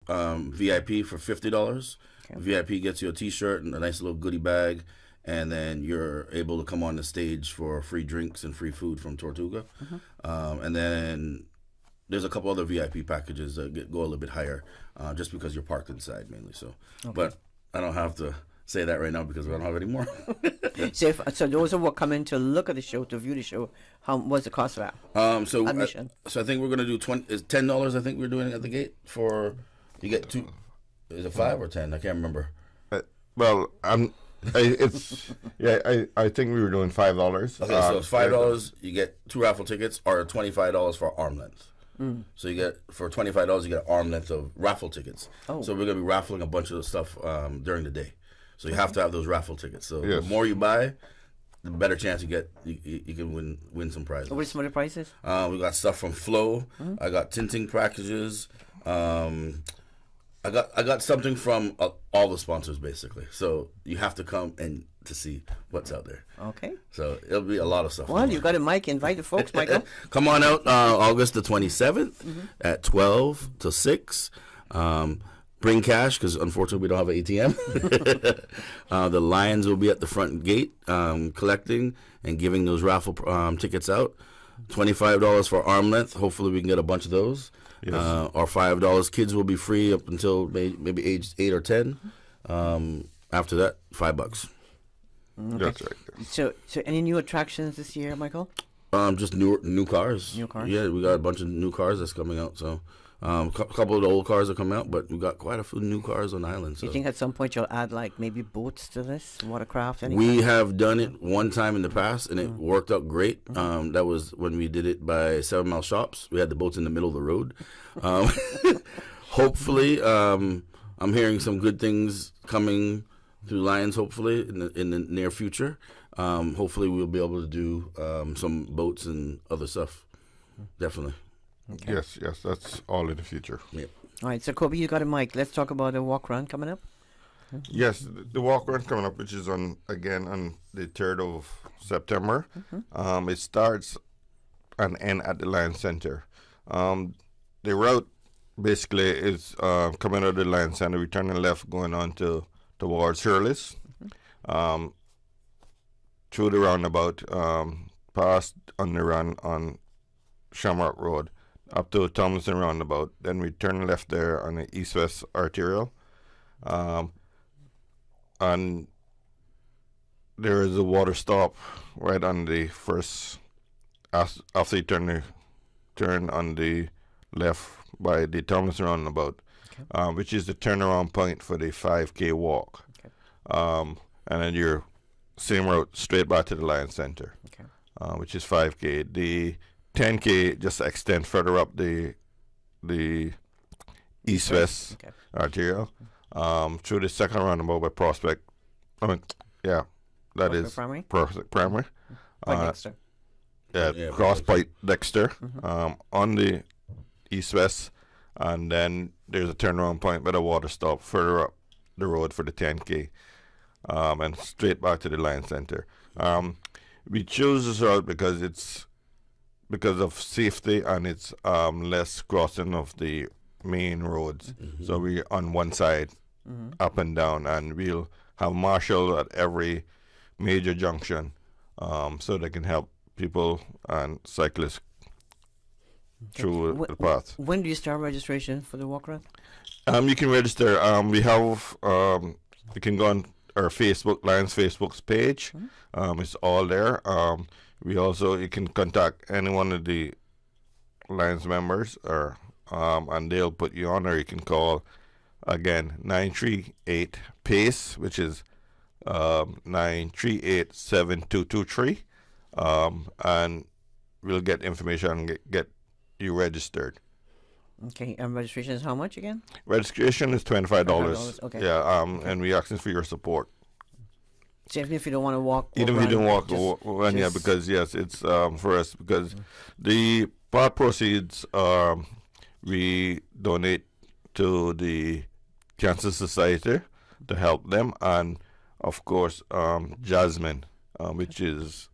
VIP for $50. Okay. VIP gets you a T-shirt and a nice little goodie bag, and then you're able to come on the stage for free drinks and free food from Tortuga. And then there's a couple other VIP packages that go a little bit higher, just because you're parked inside mainly. So, but I don't have to say that right now because I don't have any more. So those are what come in to look at the show, to view the show. What's the cost of that? So Admission. so I think we're gonna do $10. I think we're doing it at the gate for you get two. Is it 5 or 10? I can't remember. Well, I think we were doing $5. Okay, so it's $5. You get 2 raffle tickets, or $25 for arm length. So you get for $25 you get an arm length of raffle tickets. Oh. So we're gonna be raffling a bunch of the stuff during the day. So you have to have those raffle tickets. So the more you buy, the better chance you get. You can win some prizes. What are some of the prices? We got stuff from Flow. I got tinting packages. I got something from all the sponsors basically. So you have to come and to see what's out there. Okay. So it'll be a lot of stuff. Well, you got a mic. Invite the folks, Michael. Come on out August the 27th at 12 to 6. Bring cash because unfortunately we don't have an ATM. The Lions will be at the front gate collecting and giving those raffle tickets out. $25 for arm length. Hopefully we can get a bunch of those. Yes. Or $5. Kids will be free up until maybe age 8 or 10. After that, $5. That's right. So any new attractions this year, Michael? Just new cars. New cars? Yeah, we got a bunch of new cars that's coming out. So a couple of the old cars are coming out, but we got quite a few new cars on the island. So. You think at some point you'll add like maybe boats to this, watercraft? Anything? We have done it one time in the past, and it worked out great. That was when we did it by 7 Mile Shops. We had the boats in the middle of the road. Hopefully, I'm hearing some good things coming through Lions. Hopefully, in the near future. Hopefully, we'll be able to do some boats and other stuff. Definitely. Okay. Yes, that's all in the future. Yeah. All right, so Kobe, you got a mic. Let's talk about the walk run coming up. Yes, the walk run coming up, which is on the 3rd of September. It starts and ends at the Lions Center. The route basically is coming out of the Lions Center, we turn left going on towards Shirley's, through the roundabout, past on the run on Shamrock Road, up to Thompson roundabout. Then we turn left there on the east-west arterial. And there is a water stop right on the first, after you turn on the left by the Thompson roundabout, which is the turnaround point for the 5K walk. Okay. And then you're same route straight back to the Lions Center, which is 5K. The 10K just extend further up the east-west arterial, through the second roundabout by Prospect. Prospect Primary. Prospect Primary. Dexter. Cross Point Dexter, on the east-west, and then there's a turnaround point by the water stop further up the road for the 10K, and straight back to the Lions Center. We chose this route because of safety, and it's less crossing of the main roads. So we're on one side, up and down, and we'll have marshal at every major junction, so they can help people and cyclists through the path. When do you start registration for the walk run? You can register. We have you can go on our Facebook, Lions Facebook's page. It's all there. You can contact any one of the Lions members, or and they'll put you on, or you can call again 938 PACE, which is 938-7223, and we'll get information and get you registered. Okay, and registration is how much again? Registration is $25. Okay. Yeah, and we're asking for your support. So even if you don't want to walk, Even if you don't walk, because yes, it's for us, because the part proceeds we donate to the Cancer Society to help them, and of course Jasmine, which is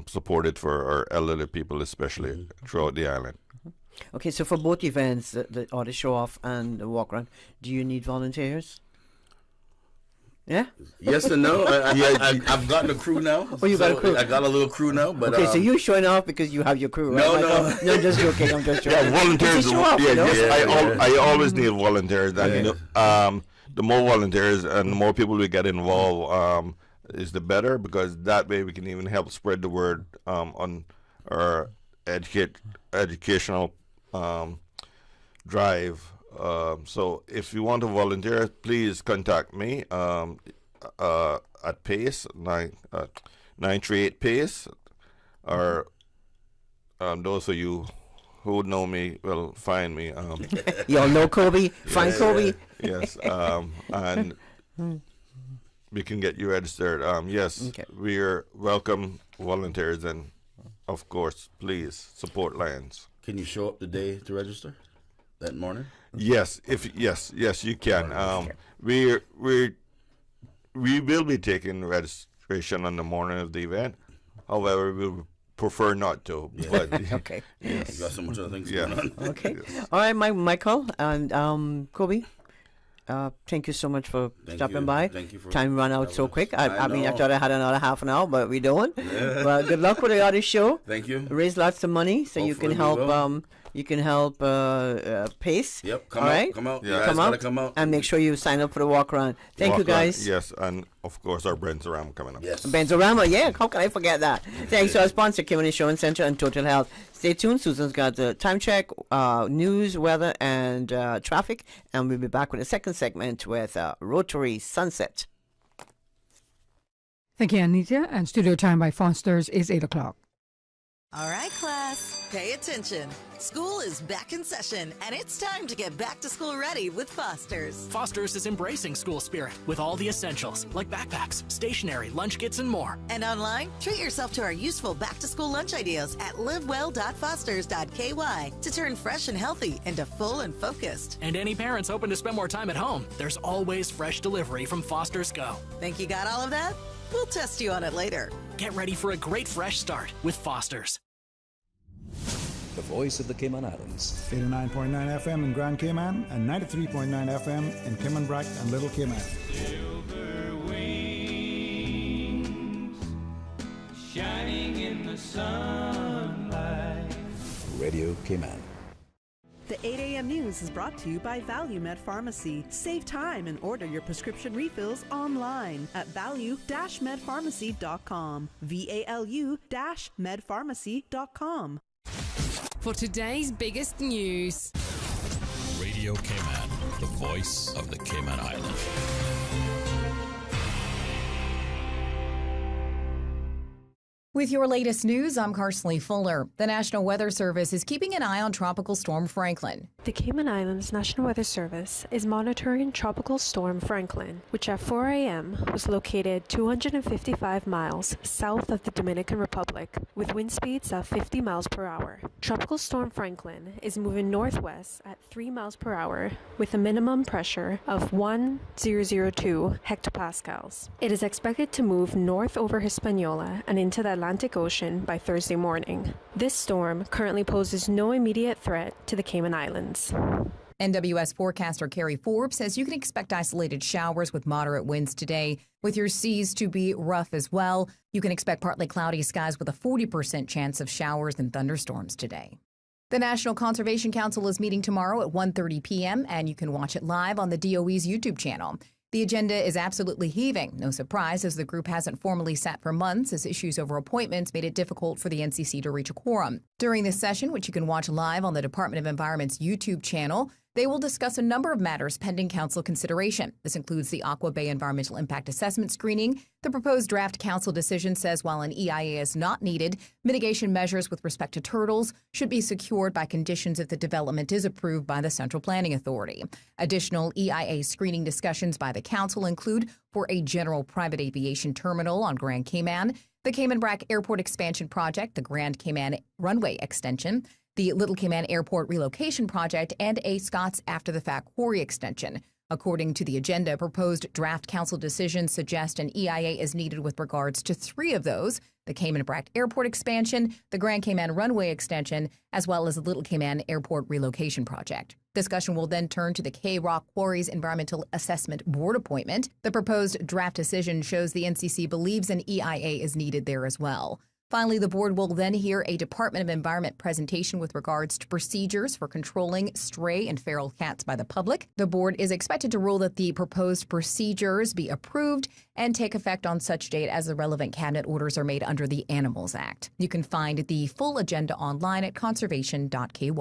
supported for our elderly people, especially throughout the island. Okay, so for both events, or the show off and the walk around, do you need volunteers? Yeah. Yes and no. I've gotten a crew now. Oh, you got a crew. I got a little crew now, but okay, so you're showing off because you have your crew, right? No. No, I'm just joking. I'm just joking. Yeah, volunteers. Show off, I always need volunteers. And the more volunteers and the more people we get involved, is the better, because that way we can even help spread the word on our educational drive. So if you want to volunteer, please contact me at PACE 938 PACE, or those of you who know me will find me. Y'all know Kobe. Find Kobe. Yes, and we can get you registered. Yes, we're welcome volunteers, and of course, please support Lions. Can you show up the day to register that morning? Yes, yes, you can. We will be taking registration on the morning of the event. However, we would prefer not to. Yeah. But Okay. Yes. Got so much other things going on. Okay. Yes. All right, Michael and Kobe. Thank you so much for stopping by. Thank you for time ran out so quick. I mean, I know. thought I had another half an hour, but we don't. Yeah. Well, good luck with the other show. Thank you. Raise lots of money so you Hopefully can we help. will. You can help Yep. PACE. Come All out. right? Come out. Yeah. You guys Come gotta out, come out. and make sure you sign up for the walk around. Thank you, Walk around, guys. Yes, and of course our Brents around coming up. Yes. Benzorama, yeah, how can I forget that? Thanks to our sponsor, Cayman Insurance Center and Total Health. Stay tuned. Susan's got the time check, news, weather, and traffic. And we'll be back with a second segment with Rotary Sunset. Thank you, Anita. And studio time by Foster's is 8 o'clock. All right, class, pay attention. School is back in session, and it's time to get back to school ready with Foster's. Foster's is embracing school spirit with all the essentials like backpacks, stationery, lunch kits, and more. And online, treat yourself to our useful back-to-school lunch ideas at livewell.fosters.ky to turn fresh and healthy into full and focused. And any parents hoping to spend more time at home, there's always fresh delivery from Foster's Go. Think you got all of that? We'll test you on it later. Get ready for a great fresh start with Foster's. The voice of the Cayman Islands. 89.9 FM in Grand Cayman and 93.9 FM in Cayman Brac and Little Cayman. Silver wings shining in the sunlight. Radio Cayman. The 8 a.m. news is brought to you by ValueMed Pharmacy. Save time and order your prescription refills online at value-medpharmacy.com. VALU-medpharmacy.com. For today's biggest news. Radio Cayman, the voice of the Cayman Islands. With your latest news, I'm Carsley Fuller. The National Weather Service is keeping an eye on Tropical Storm Franklin. The Cayman Islands National Weather Service is monitoring Tropical Storm Franklin, which at 4 a.m. was located 255 miles south of the Dominican Republic, with wind speeds of 50 miles per hour. Tropical Storm Franklin is moving northwest at 3 miles per hour with a minimum pressure of 1002 hectopascals. It is expected to move north over Hispaniola and into the Atlantic Ocean by Thursday morning. This storm currently poses no immediate threat to the Cayman Islands. NWS forecaster Carrie Forbes says you can expect isolated showers with moderate winds today, with your seas to be rough as well. You can expect partly cloudy skies with a 40% chance of showers and thunderstorms today. The National Conservation Council is meeting tomorrow at 1:30 p.m., and you can watch it live on the DOE's YouTube channel. The agenda is absolutely heaving. No surprise, as the group hasn't formally sat for months, as issues over appointments made it difficult for the NCC to reach a quorum. During this session, which you can watch live on the Department of Environment's YouTube channel, they will discuss a number of matters pending council consideration. This includes the Aqua Bay Environmental Impact Assessment screening. The proposed draft council decision says while an EIA is not needed, mitigation measures with respect to turtles should be secured by conditions if the development is approved by the Central Planning Authority. Additional EIA screening discussions by the council include for a general private aviation terminal on Grand Cayman, the Cayman Brac Airport Expansion Project, the Grand Cayman Runway Extension, the Little Cayman Airport Relocation Project, and a Scott's After the Fact Quarry Extension. According to the agenda, proposed draft council decisions suggest an EIA is needed with regards to 3 of those: the Cayman Brac Airport expansion, the Grand Cayman runway extension, as well as the Little Cayman Airport relocation project. Discussion will then turn to the K-Rock Quarries Environmental Assessment Board appointment. The proposed draft decision shows the NCC believes an EIA is needed there as well. Finally, the board will then hear a Department of Environment presentation with regards to procedures for controlling stray and feral cats by the public. The board is expected to rule that the proposed procedures be approved and take effect on such date as the relevant cabinet orders are made under the Animals Act. You can find the full agenda online at conservation.ky.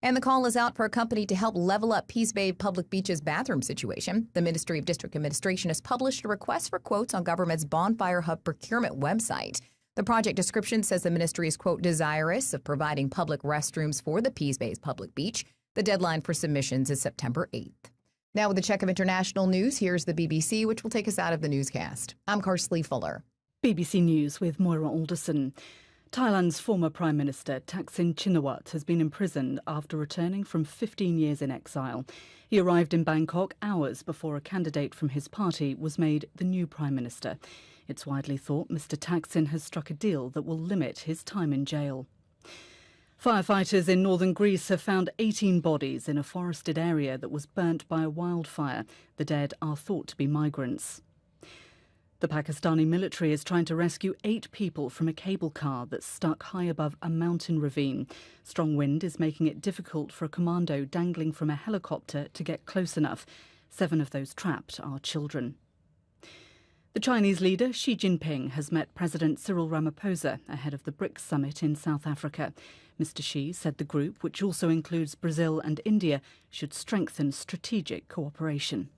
And the call is out for a company to help level up Peace Bay Public Beach's bathroom situation. The Ministry of District Administration has published a request for quotes on government's Bonfire Hub procurement website. The project description says the ministry is, quote, desirous of providing public restrooms for the Peace Bay's public beach. The deadline for submissions is September 8th. Now with a check of international news, here's the BBC, which will take us out of the newscast. I'm Karsley Fuller. BBC News with Moira Alderson. Thailand's former Prime Minister Thaksin Shinawatra has been imprisoned after returning from 15 years in exile. He arrived in Bangkok hours before a candidate from his party was made the new Prime Minister. It's widely thought Mr Thaksin has struck a deal that will limit his time in jail. Firefighters in northern Greece have found 18 bodies in a forested area that was burnt by a wildfire. The dead are thought to be migrants. The Pakistani military is trying to rescue 8 people from a cable car that's stuck high above a mountain ravine. Strong wind is making it difficult for a commando dangling from a helicopter to get close enough. 7 of those trapped are children. The Chinese leader Xi Jinping has met President Cyril Ramaphosa ahead of the BRICS summit in South Africa. Mr Xi said the group, which also includes Brazil and India, should strengthen strategic cooperation.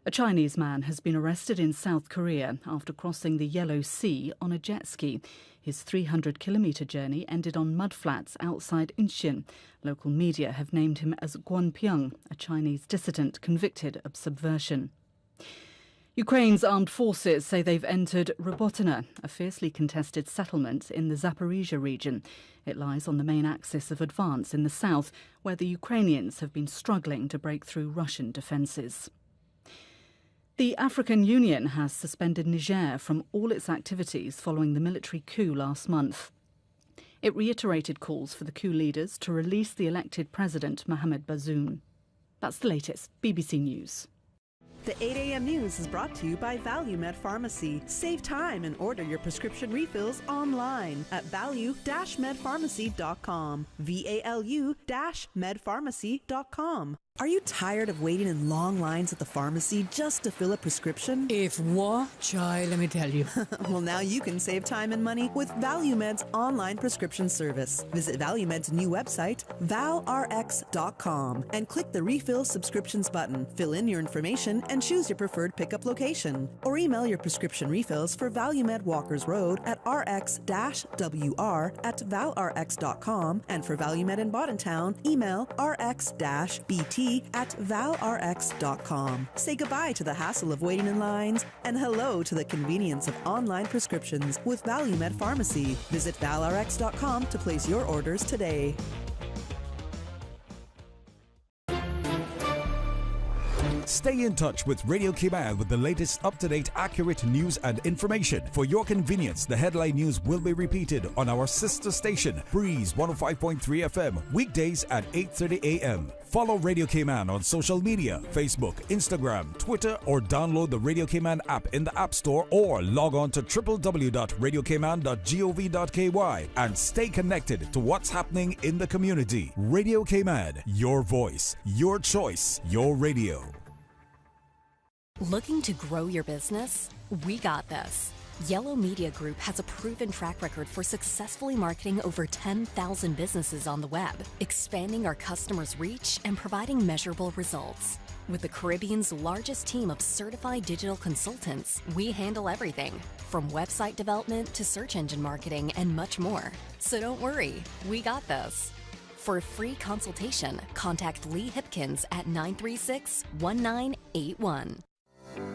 A Chinese man has been arrested in South Korea after crossing the Yellow Sea on a jet ski. His 300-kilometre journey ended on mudflats outside Incheon. Local media have named him as Guanpyeong, a Chinese dissident convicted of subversion. Ukraine's armed forces say they've entered Robotyne, a fiercely contested settlement in the Zaporizhia region. It lies on the main axis of advance in the south, where the Ukrainians have been struggling to break through Russian defences. The African Union has suspended Niger from all its activities following the military coup last month. It reiterated calls for the coup leaders to release the elected president, Mohamed Bazoum. That's the latest. BBC News. The 8 a.m. news is brought to you by ValueMed Pharmacy. Save time and order your prescription refills online at value-medpharmacy.com. VALU-medpharmacy.com. Are you tired of waiting in long lines at the pharmacy just to fill a prescription? If what, child, let me tell you. Well, now you can save time and money with ValueMed's online prescription service. Visit ValueMed's new website, valrx.com, and click the Refill Subscriptions button. Fill in your information and choose your preferred pickup location. Or email your prescription refills for ValueMed Walkers Road at rx-wr@valrx.com, and for ValueMed in Boddentown, email rx-bt at valrx.com. Say goodbye to the hassle of waiting in lines and hello to the convenience of online prescriptions with ValueMed Pharmacy. Visit valrx.com to place your orders today. Stay in touch with Radio Cayman with the latest up-to-date, accurate news and information. For your convenience, the headline news will be repeated on our sister station, Breeze 105.3 FM, weekdays at 8:30 a.m. Follow Radio Cayman on social media, Facebook, Instagram, Twitter, or download the Radio Cayman app in the App Store, or log on to www.radiocayman.gov.ky and stay connected to what's happening in the community. Radio Cayman, your voice, your choice, your radio. Looking to grow your business? We got this. Yellow Media Group has a proven track record for successfully marketing over 10,000 businesses on the web, expanding our customers' reach and providing measurable results. With the Caribbean's largest team of certified digital consultants, we handle everything from website development to search engine marketing and much more. So don't worry, we got this. For a free consultation, contact Lee Hipkins at 936-1981.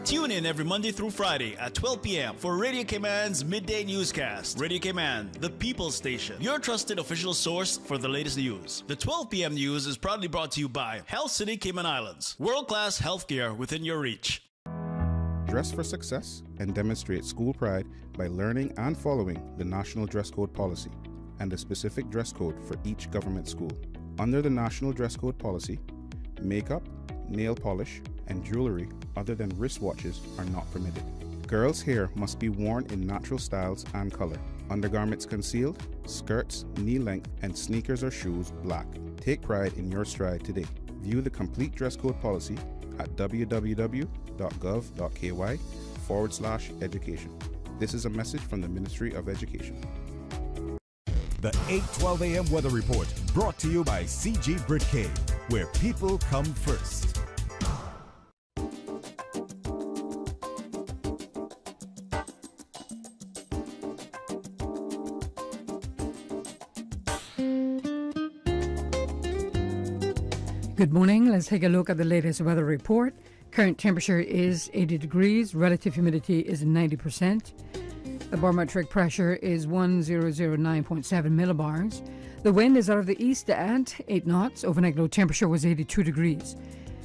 Tune in every Monday through Friday at 12 p.m. for Radio Cayman's Midday Newscast. Radio Cayman, the People's Station, your trusted official source for the latest news. The 12 p.m. news is proudly brought to you by Health City Cayman Islands. World-class healthcare within your reach. Dress for success and demonstrate school pride by learning and following the National Dress Code Policy and the specific dress code for each government school. Under the National Dress Code Policy, makeup, nail polish, and jewelry other than wristwatches are not permitted. Girls' hair must be worn in natural styles and color. Undergarments concealed, skirts knee length, and sneakers or shoes black. Take pride in your stride today. View the complete dress code policy at www.gov.ky/education. This is a message from the Ministry of Education. The 8:12 a.m. weather report brought to you by CG Britcay, where people come first. Good morning. Let's take a look at the latest weather report. Current temperature is 80 degrees. Relative humidity is 90%. The barometric pressure is 1009.7 millibars. The wind is out of the east at 8 knots. Overnight low temperature was 82 degrees.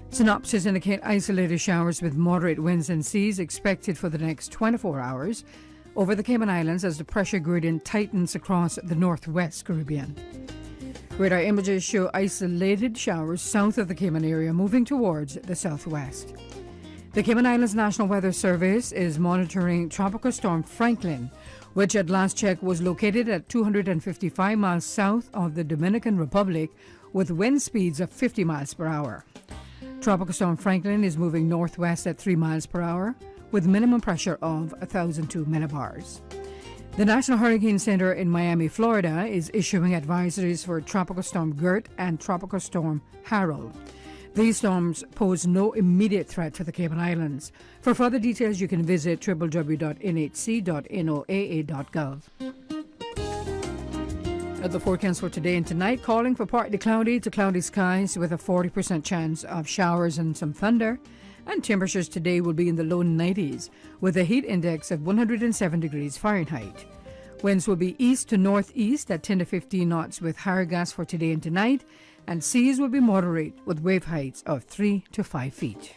Synopsis indicate isolated showers with moderate winds and seas expected for the next 24 hours over the Cayman Islands as the pressure gradient tightens across the northwest Caribbean. Radar images show isolated showers south of the Cayman area moving towards the southwest. The Cayman Islands National Weather Service is monitoring Tropical Storm Franklin, which at last check was located at 255 miles south of the Dominican Republic with wind speeds of 50 miles per hour. Tropical Storm Franklin is moving northwest at 3 miles per hour with minimum pressure of 1,002 millibars. The National Hurricane Center in Miami, Florida is issuing advisories for Tropical Storm Gert and Tropical Storm Harold. These storms pose no immediate threat to the Cayman Islands. For further details, you can visit www.nhc.noaa.gov. At the forecast for today and tonight, calling for partly cloudy to cloudy skies with a 40% chance of showers and some thunder. And temperatures today will be in the low 90s with a heat index of 107 degrees Fahrenheit. Winds will be east to northeast at 10 to 15 knots with higher gusts for today and tonight, and seas will be moderate with wave heights of 3 to 5 feet.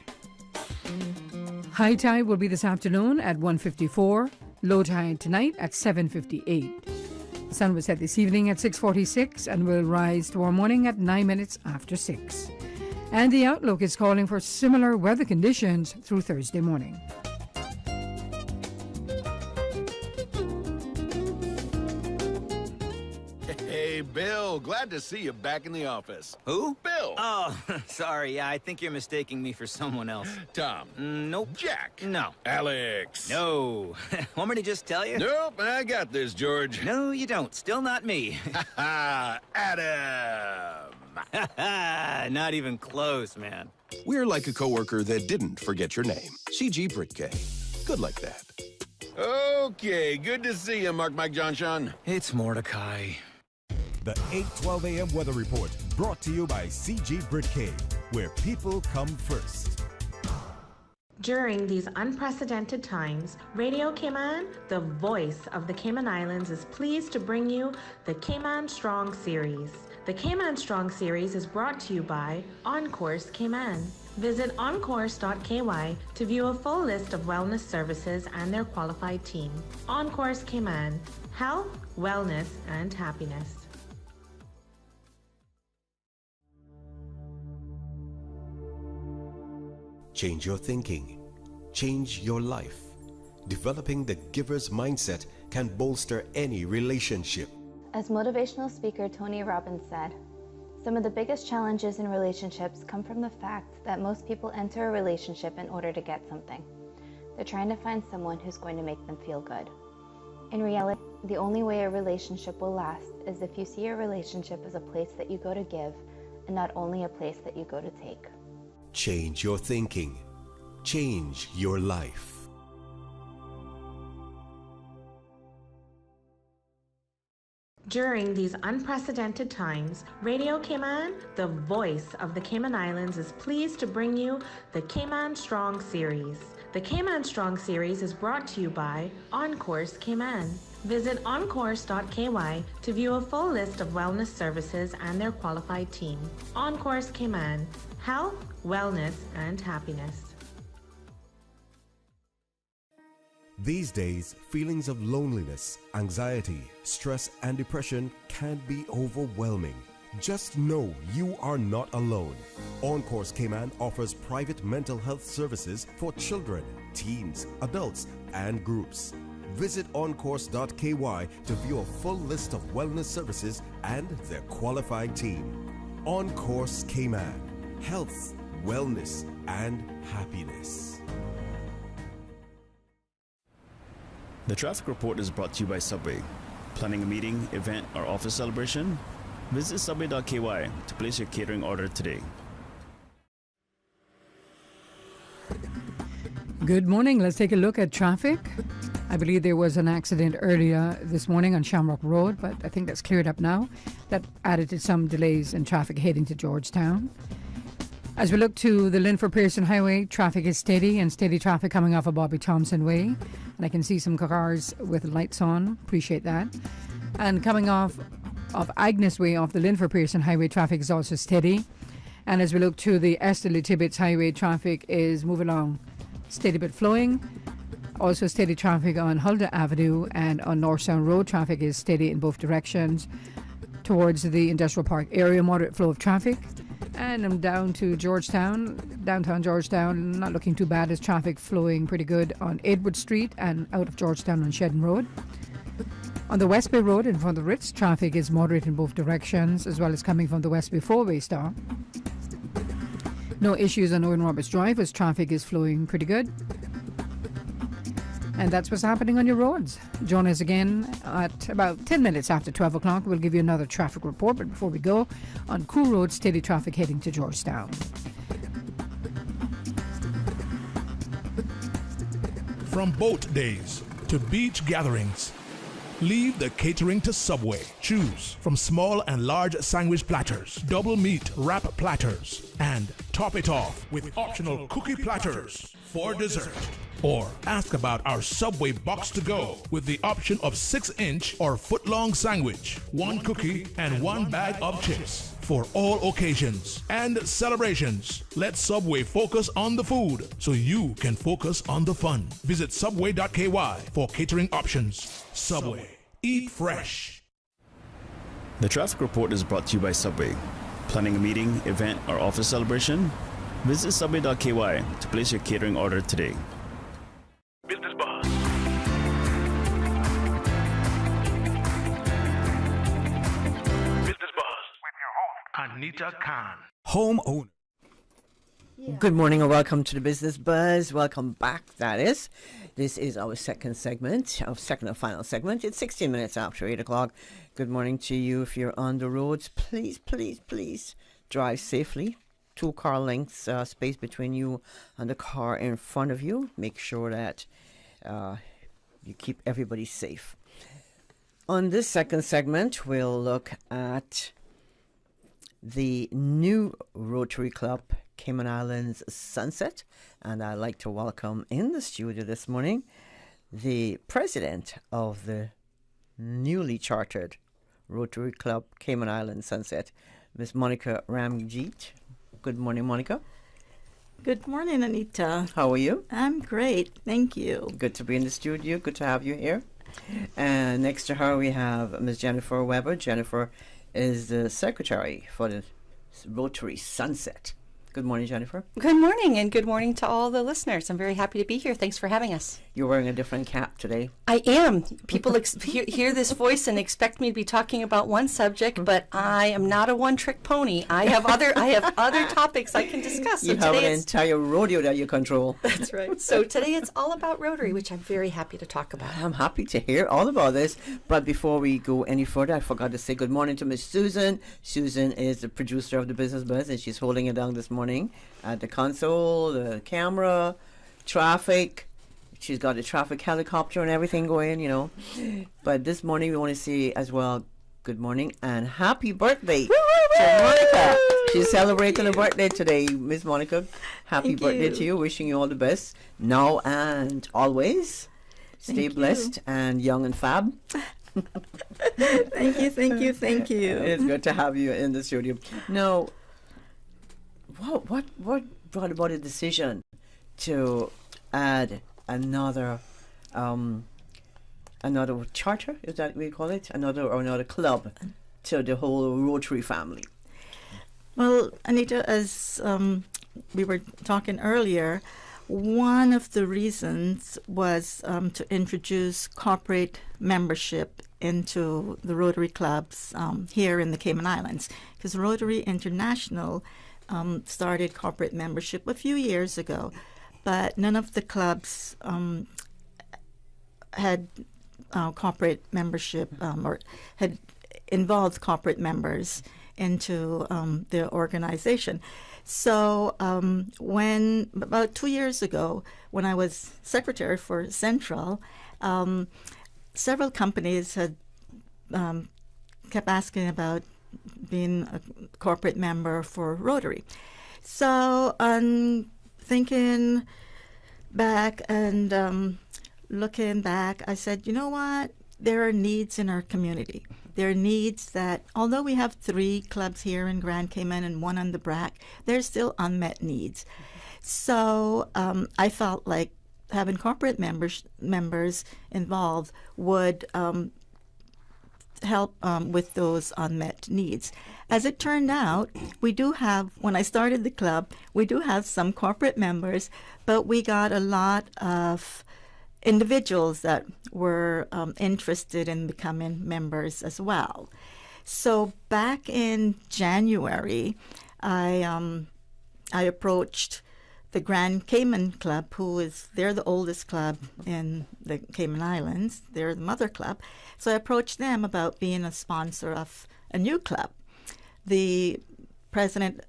High tide will be this afternoon at 1:54, low tide tonight at 7:58. The sun will set this evening at 6:46 and will rise tomorrow morning at 9 minutes after 6. And the outlook is calling for similar weather conditions through Thursday morning. Hey, Bill, glad to see you back in the office. Who? Bill. Oh, sorry. Yeah, I think you're mistaking me for someone else. Tom. Nope. Jack. No. Alex. No. Want me to just tell you? Nope, I got this, George. No, you don't. Still not me. Adam. Not even close, man. We're like a coworker that didn't forget your name. CG Britcay. Good like that. Okay, good to see you, Mike John Sean. It's Mordecai. The 8:12 a.m. weather report brought to you by CG Britcay, where people come first. During these unprecedented times, Radio Cayman, the voice of the Cayman Islands, is pleased to bring you the Cayman Strong Series. The Cayman Strong Series is brought to you by Encourse Cayman. Visit encourse.ky to view a full list of wellness services and their qualified team. Encourse Cayman, health, wellness, and happiness. Change your thinking. Change your life. Developing the giver's mindset can bolster any relationship. As motivational speaker Tony Robbins said, some of the biggest challenges in relationships come from the fact that most people enter a relationship in order to get something. They're trying to find someone who's going to make them feel good. In reality, the only way a relationship will last is if you see a relationship as a place that you go to give and not only a place that you go to take. Change your thinking. Change your life. During these unprecedented times, Radio Cayman, the voice of the Cayman Islands, is pleased to bring you the Cayman Strong Series. The Cayman Strong series is brought to you by OnCourse Cayman. Visit oncourse.ky to view a full list of wellness services and their qualified team. OnCourse Cayman, health, wellness, and happiness. These days, feelings of loneliness, anxiety, stress, and depression can be overwhelming. Just know you are not alone. OnCourse Cayman offers private mental health services for children, teens, adults, and groups. Visit oncourse.ky to view a full list of wellness services and their qualified team. OnCourse Cayman, health, wellness, and happiness. The traffic report is brought to you by Subway. Planning a meeting, event, or office celebration? Visit subway.ky to place your catering order today. Good morning. Let's take a look at traffic. I believe there was an accident earlier this morning on Shamrock Road, but I think that's cleared up now. That added to some delays in traffic heading to Georgetown. As we look to the Linford Pearson Highway, traffic is steady and steady traffic coming off of Bobby Thompson Way. And I can see some cars with lights on. Appreciate that. And coming off of Agnes Way off the Linford Pearson Highway, traffic is also steady. And as we look to the Esterly Tibbetts Highway, traffic is moving along steady but flowing. Also steady traffic on Huldah Avenue and on Northstown Road. Traffic is steady in both directions. Towards the Industrial Park area, moderate flow of traffic. And I'm down to Georgetown, downtown Georgetown, not looking too bad as traffic flowing pretty good on Edward Street and out of Georgetown on Shedden Road. On the West Bay Road in front of the Ritz, traffic is moderate in both directions, as well as coming from the West Bay four-way stop. No issues on Owen Roberts Drive as traffic is flowing pretty good. And that's what's happening on your roads. Join us again at about 10 minutes after 12 o'clock. We'll give you another traffic report, but before we go, on Cool Road, steady traffic heading to Georgetown. From boat days to beach gatherings, leave the catering to Subway. Choose from small and large sandwich platters, double meat wrap platters, and top it off with optional cookie platters for dessert. Or ask about our Subway box to go with the option of 6-inch or foot-long sandwich, 1 cookie, and 1 bag of chips. For all occasions and celebrations, let Subway focus on the food so you can focus on the fun. Visit subway.ky for catering options. Subway. Eat fresh. The traffic report is brought to you by Subway. Planning a meeting, event, or office celebration? Visit subway.ky to place your catering order today. Business Buzz. Business Buzz with your host, Anita Khan. Homeowner. Good morning and welcome to the Business Buzz. Welcome back, that is. This is our second segment, our second and final segment. It's 16 minutes after 8 o'clock. Good morning to you. If you're on the roads, please, please, please drive safely. 2 car lengths space between you and the car in front of you. Make sure that you keep everybody safe. On this second segment, we'll look at the new Rotary Club Cayman Islands Sunset, and I'd like to welcome in the studio this morning the president of the newly chartered Rotary Club Cayman Islands Sunset, Ms. Monica Ramjeet. Good morning, Monica. Good morning, Anita. How are you? I'm great, thank you. Good to be in the studio. Good to have you here. And next to her, we have Ms. Jennifer Weber. Jennifer is the secretary for the Rotary Sunset. Good morning, Jennifer. Good morning, and good morning to all the listeners. I'm very happy to be here. Thanks for having us. You're wearing a different cap today. I am. People hear this voice and expect me to be talking about one subject, but I am not a one-trick pony. I have other topics I can discuss. You have an entire rodeo that you control. That's right. So today it's all about Rotary, which I'm very happy to talk about. I'm happy to hear all about this. But before we go any further, I forgot to say good morning to Miss Susan. Susan is the producer of the Business Buzz, and she's holding it down this morning at the console, the camera, traffic. She's got a traffic helicopter and everything going, you know. But this morning we want to say as well, good morning and happy birthday So Monica, she's celebrating her birthday today. Miss Monica, happy Thank birthday you. to you. Wishing you all the best now and always. Stay Thank you. blessed and young and fab. Thank you, thank you, thank you. It's good to have you in the studio. Now, what brought about a decision to add another charter? Is that what we call it? Another club to the whole Rotary family? Well, Anita, as we were talking earlier, one of the reasons was to introduce corporate membership into the Rotary clubs here in the Cayman Islands, because Rotary International started corporate membership a few years ago, but none of the clubs had corporate membership or had involved corporate members into their organization. So when about 2 years ago, when I was secretary for Central, several companies had kept asking about being a corporate member for Rotary. So I'm thinking back and looking back, I said, you know what? There are needs in our community. There are needs that, although we have 3 clubs here in Grand Cayman and 1 on the BRAC, there's still unmet needs. So I felt like having corporate members involved would help with those unmet needs. As it turned out, we do have, when I started the club, we do have some corporate members, but we got a lot of individuals that were interested in becoming members as well. So back in January, I approached the Grand Cayman Club, they're the oldest club in the Cayman Islands. They're the mother club. So I approached them about being a sponsor of a new club. The president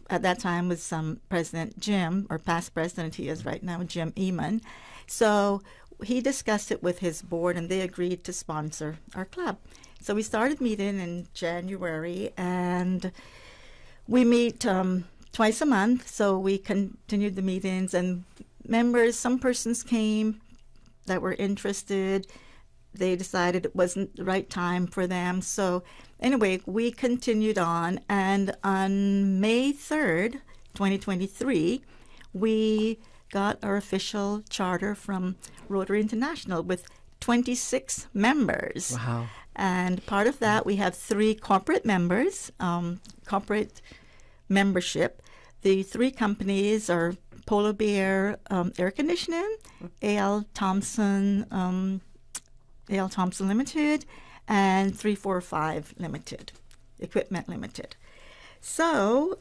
at that time was President Jim, or past president he is right now, Jim Eman. So he discussed it with his board, and they agreed to sponsor our club. So we started meeting in January, and we meet twice a month. So we continued the meetings, and members, some persons came that were interested. They decided it wasn't the right time for them. So anyway, we continued on, and on May 3rd, 2023, we got our official charter from Rotary International with 26 members. Wow. And part of that, we have 3 corporate members, corporate membership. The 3 companies are Polar Bear Air Conditioning, A.L. Thompson Limited, and 345 Limited, Equipment Limited. So,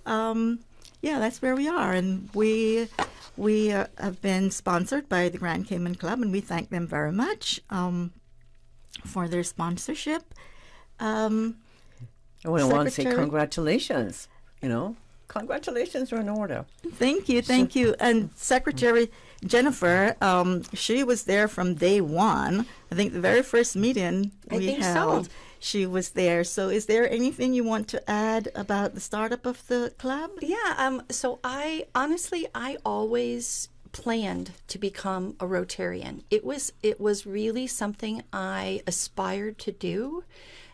that's where we are. And we have been sponsored by the Grand Cayman Club, and we thank them very much for their sponsorship. I want to say congratulations, Congratulations are in order. Thank you. And Secretary Jennifer, she was there from day one. I think the very first meeting we held, she was there. So is there anything you want to add about the startup of the club? Yeah, so I always planned to become a Rotarian. It was really something I aspired to do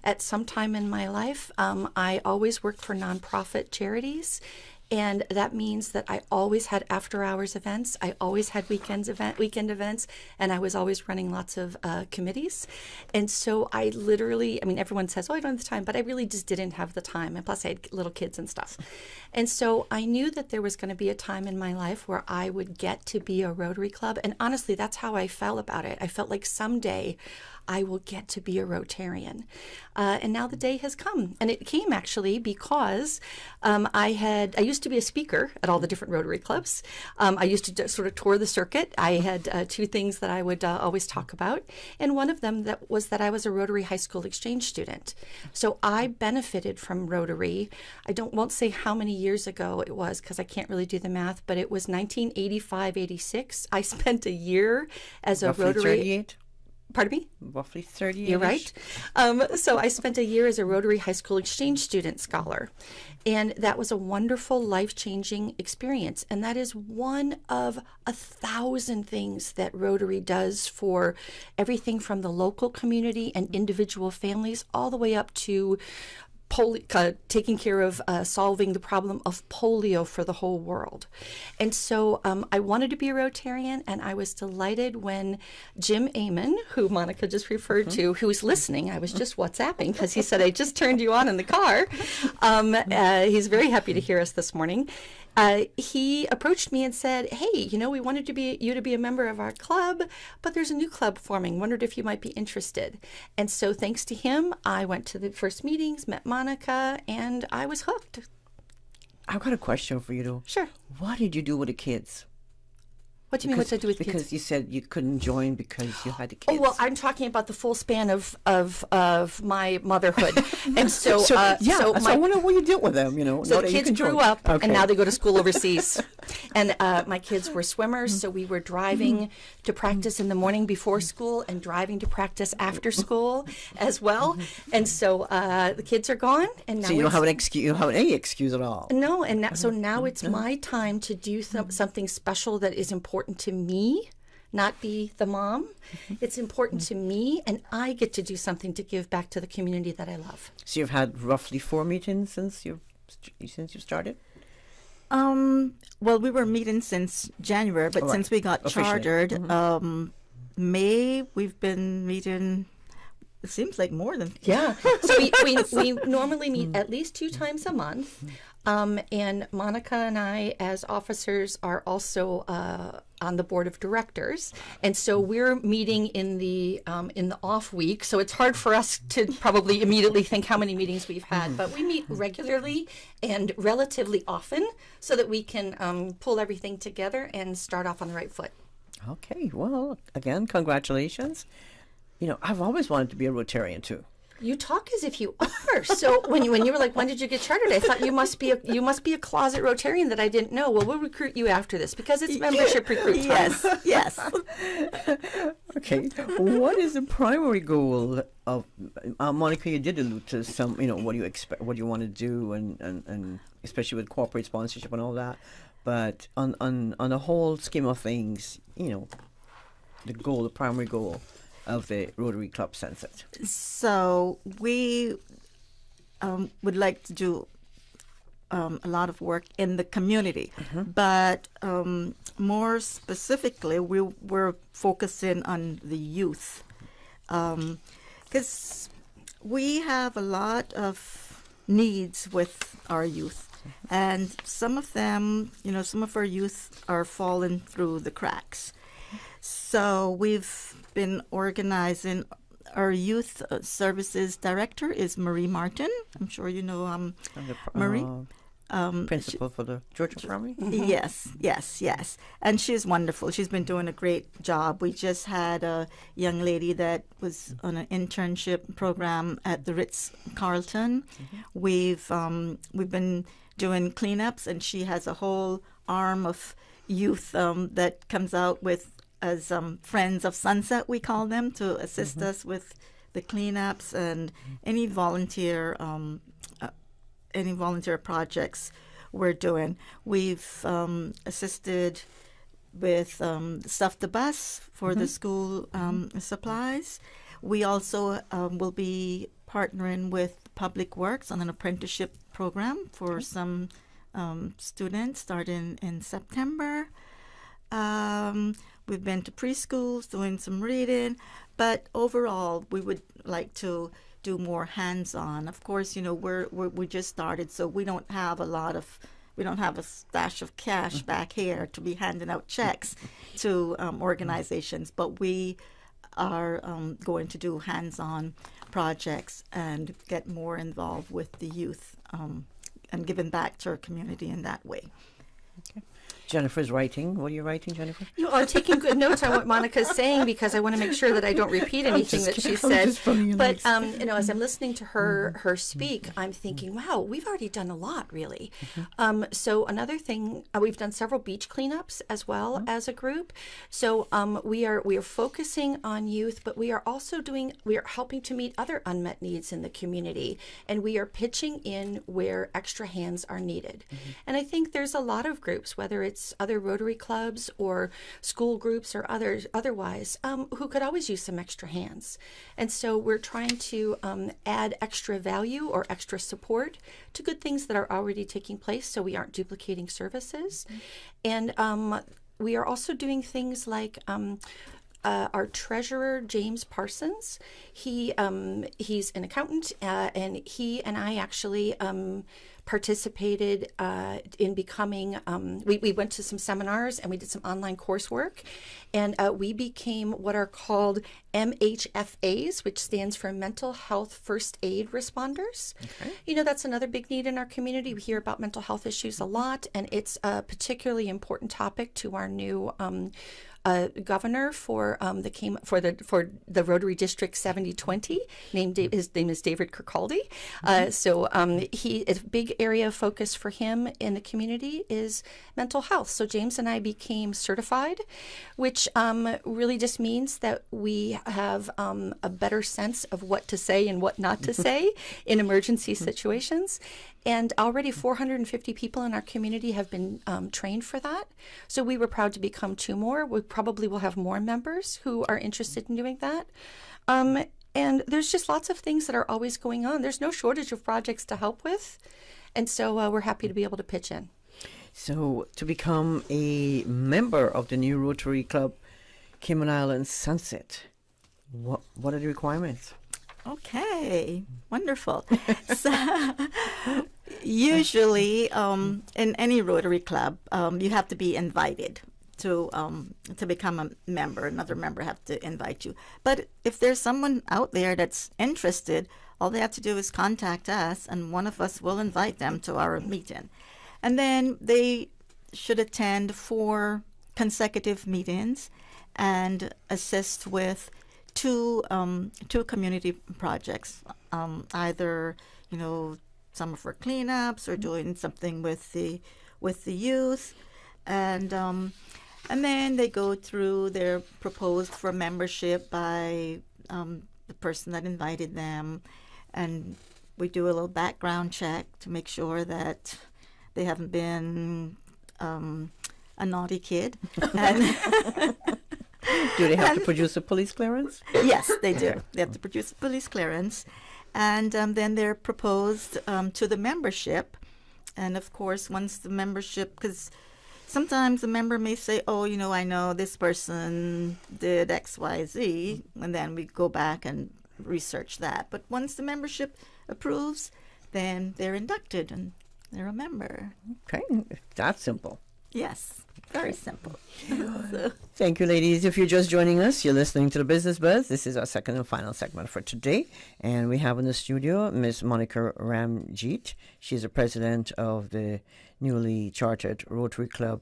at some time in my life. I always worked for nonprofit charities, and that means that I always had after-hours events. I always had weekend events, and I was always running lots of committees. And so I literally, everyone says, oh, I don't have the time, but I really just didn't have the time. And plus I had little kids and stuff. And so I knew that there was going to be a time in my life where I would get to be a Rotary Club. And honestly, that's how I felt about it. I felt like someday I will get to be a Rotarian. And now the day has come. And it came actually because I used to be a speaker at all the different Rotary clubs. I used to sort of tour the circuit. I had 2 things that I would always talk about. And one of them was that I was a Rotary high school exchange student. So I benefited from Rotary. I won't say how many years ago it was because I can't really do the math, but it was 1985-86. I spent a year as a Roughly Rotary. 38? Pardon me? Roughly 30 You're right. So I spent a year as a Rotary High School Exchange Student Scholar. And that was a wonderful, life-changing experience. And that is one of 1,000 things that Rotary does for everything from the local community and individual families all the way up to taking care of solving the problem of polio for the whole world. And so I wanted to be a Rotarian, and I was delighted when Jim Amon, who Monica just referred to, who was listening, I was just WhatsApping because he said, I just turned you on in the car. He's very happy to hear us this morning. He approached me and said, hey, we wanted you to be a member of our club, but there's a new club forming. Wondered if you might be interested. And so thanks to him, I went to the first meetings, met Monica, and I was hooked. I've got a question for you, though. Sure. What did you do with the kids? What do you mean, what did I do with kids? Because you said you couldn't join because you had the kids. Oh, well, I'm talking about the full span of my motherhood. And so I wonder what you did with them, So the kids grew up, and now they go to school overseas. And my kids were swimmers, so we were driving to practice in the morning before school and driving to practice after school as well. And so the kids are gone. And now so you don't have an excuse. You don't have any excuse at all. No, and so now it's my time to do something special that is important to me, not be the mom. It's important to me, and I get to do something to give back to the community that I love. So you've had roughly 4 meetings since you started? Well, we were meeting since January, but since we got chartered, May, we've been meeting. It seems like more than. Yeah. So we normally meet at least 2 times a month. And Monica and I, as officers, are also on the board of directors, and so we're meeting in the off week. So it's hard for us to probably immediately think how many meetings we've had, but we meet regularly and relatively often, so that we can pull everything together and start off on the right foot. Okay. Well, again, congratulations. I've always wanted to be a Rotarian too. You talk as if you are. So when you were like, when did you get chartered? I thought you must be a closet Rotarian that I didn't know. Well, we'll recruit you after this because it's membership recruit time. Yes. Okay. What is the primary goal of Monica? You did allude to some. What do you expect? What do you want to do, and especially with corporate sponsorship and all that. But on the whole scheme of things, the primary goal of the Rotary Club Sunset. So we would like to do a lot of work in the community, but more specifically, we're focusing on the youth, because we have a lot of needs with our youth, and some of them, some of our youth are falling through the cracks. So we've been organizing. Our youth services director is Marie Martin. I'm sure you know Marie. Principal for the Georgia Primary? Yes. And she's wonderful. She's been doing a great job. We just had a young lady that was on an internship program at the Ritz-Carlton. We've been doing cleanups, and she has a whole arm of youth that comes out with as Friends of Sunset, we call them, to assist us with the cleanups and any volunteer projects we're doing. We've assisted with Stuff the Bus for the school supplies. We also will be partnering with Public Works on an apprenticeship program for some students starting in September. We've been to preschools doing some reading, but overall we would like to do more hands-on. Of course, we just started, so we don't have a stash of cash back here to be handing out checks to organizations, but we are going to do hands-on projects and get more involved with the youth and giving back to our community in that way. Okay. Jennifer's writing. What are you writing, Jennifer? I'm taking good notes on what Monica's saying because I want to make sure that I don't repeat anything that she said. But as I'm listening to her speak, I'm thinking, wow, we've already done a lot, really. So another thing, we've done several beach cleanups as well as a group. So we are focusing on youth, but we are also helping to meet other unmet needs in the community, and we are pitching in where extra hands are needed. And I think there's a lot of groups, whether it's other Rotary clubs or school groups or otherwise, who could always use some extra hands. And so we're trying to add extra value or extra support to good things that are already taking place so we aren't duplicating services. And we are also doing things like our treasurer, James Parsons. He's an accountant, and he and I actually participated in becoming, we went to some seminars and we did some online coursework, and we became what are called MHFAs, which stands for Mental Health First Aid Responders. Okay. That's another big need in our community. We hear about mental health issues a lot, and it's a particularly important topic to our new governor for the Rotary District 7020. His name is David Kirkcaldy. So a big area of focus for him in the community is mental health. So James and I became certified, which really just means that we have a better sense of what to say and what not to say in emergency situations. And already 450 people in our community have been trained for that. So we were proud to become 2 more. We probably will have more members who are interested in doing that. And there's just lots of things that are always going on. There's no shortage of projects to help with. And so we're happy to be able to pitch in. So to become a member of the new Rotary Club Cayman Islands Sunset, what are the requirements? Okay, wonderful. So, usually, in any Rotary Club, you have to be invited to become a member. Another member have to invite you. But if there's someone out there that's interested, all they have to do is contact us, and one of us will invite them to our meeting. And then they should attend 4 consecutive meetings and assist with two community projects, either some of our cleanups or doing something with the youth, and then they go through. They're proposed for membership by the person that invited them, and we do a little background check to make sure that they haven't been a naughty kid. And do they have to produce a police clearance? Yes, they do. They have to produce a police clearance. And then they're proposed to the membership. And, of course, once the membership, because sometimes the member may say, oh, I know this person did X, Y, Z, and then we go back and research that. But once the membership approves, then they're inducted and they're a member. Okay, that's simple. Yes, very simple. Thank you, ladies. If you're just joining us, you're listening to the Business Buzz. This is our second and final segment for today. And we have in the studio Ms. Monica Ramjeet. She's the president of the newly chartered Rotary Club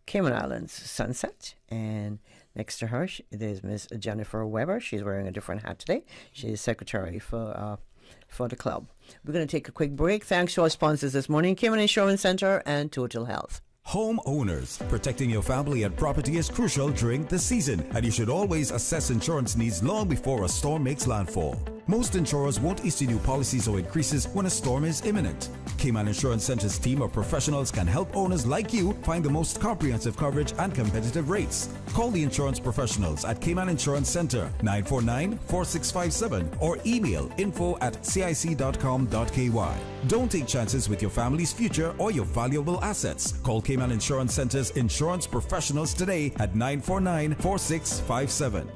Cayman Islands Sunset. And next to her, there's Ms. Jennifer Weber. She's wearing a different hat today. She's secretary for the club. We're going to take a quick break. Thanks to our sponsors this morning, Cayman Insurance Center and Total Health. Homeowners, protecting your family and property is crucial during the season, and you should always assess insurance needs long before a storm makes landfall. Most insurers won't issue new policies or increases when a storm is imminent. Cayman Insurance Center's team of professionals can help owners like you find the most comprehensive coverage and competitive rates. Call the insurance professionals at Cayman Insurance Center 949-4657 or email info@cic.com.ky. Don't take chances with your family's future or your valuable assets. Call Cayman Insurance Center's insurance professionals today at 949-4657.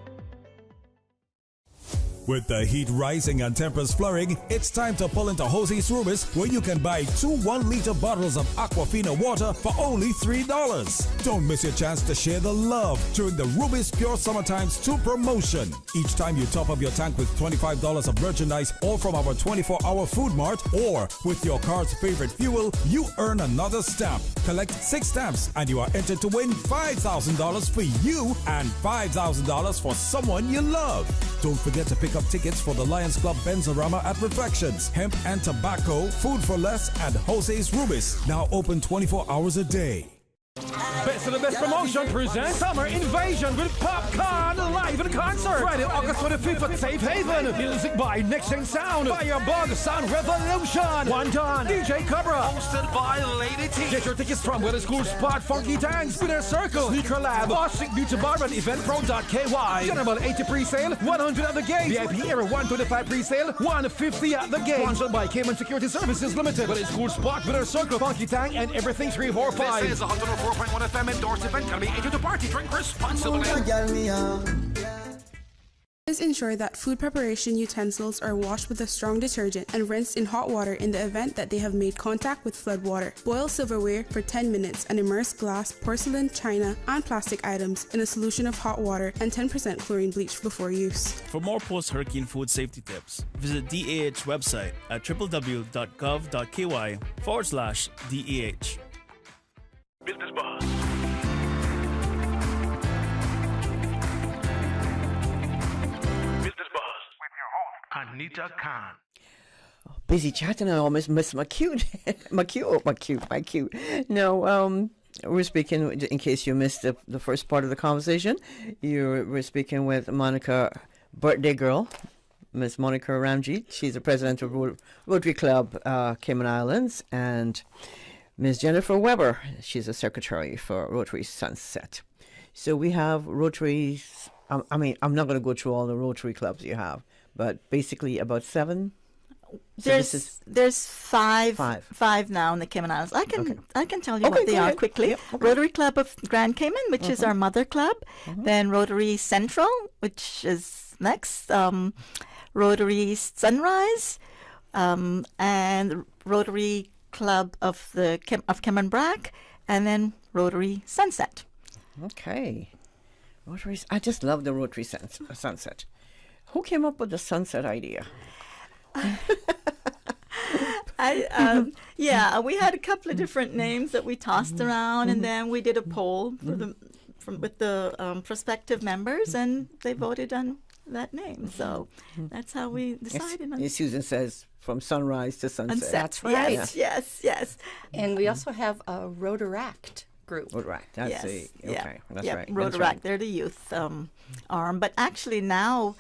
With the heat rising and temps flurrying, it's time to pull into Jose's Rubis, where you can buy 2 1-liter bottles of Aquafina water for only $3. Don't miss your chance to share the love during the Rubis Pure Summer Times 2 promotion. Each time you top up your tank with $25 of merchandise or from our 24-hour food mart or with your car's favorite fuel, you earn another stamp. Collect 6 stamps and you are entered to win $5,000 for you and $5,000 for someone you love. Don't forget to pick up tickets for the Lions Club Benzorama at Reflections, Hemp and Tobacco, Food for Less, and Jose's Rubis. Now open 24 hours a day. Best of the Best Promotion presents Summer Invasion with Popcorn live in concert. Friday, August 25th at Safe Haven. Music by Next Gen Sound, Firebug, Sound Revolution, One Don, DJ Cobra. Hosted by Lady T. Get your tickets from Weather School Spot, Funky Tanks, Winner Circle, Sneaker Lab, Ostrich Beauty Bar, and EventPro.ky. General 80 pre-sale, 100 at the gate. VIP era 125 pre-sale, 150 at the gate. Sponsored by Cayman Security Services Limited. Weather School Spot, Winner Circle, Funky Tank, and everything 345. This is 104.1 FM endorsed event. Gonna be 18 to party. Drink responsibly. Please ensure that food preparation utensils are washed with a strong detergent and rinsed in hot water in the event that they have made contact with flood water. Boil silverware for 10 minutes and immerse glass, porcelain, china, and plastic items in a solution of hot water and 10% chlorine bleach before use. For more post-hurricane food safety tips, visit DAH website at www.gov.ky/DAH. Business Buzz. Business Buzz with your host, Anita Khan. Busy chatting, I almost missed my cue. my cue. No, we're speaking, in case you missed the first part of the conversation, we're speaking with Monica, birthday girl, Miss Monica Ramji. She's the president of Rotary Club Cayman Islands, and Ms. Jennifer Weber, she's a secretary for Rotary Sunset. So we have Rotaries, I'm not going to go through all the Rotary clubs you have, but basically about 7 services. There's five now in the Cayman Islands. I can tell you what they are quickly. Yep, okay. Rotary Club of Grand Cayman, which is our mother club. Then Rotary Central, which is next. Rotary Sunrise, and Rotary Club of Cayman Brac, and then Rotary Sunset. Okay. Rotaries. I just love the Rotary Sunset. Who came up with the sunset idea? We had a couple of different names that we tossed around, and then we did a poll with the prospective members, and they voted on that name. So that's how we decided on it. Susan says from sunrise to sunset. That's right. Yes. And we also have a Rotaract group. Rotaract. That's right. Rotaract. They're the youth arm. But actually now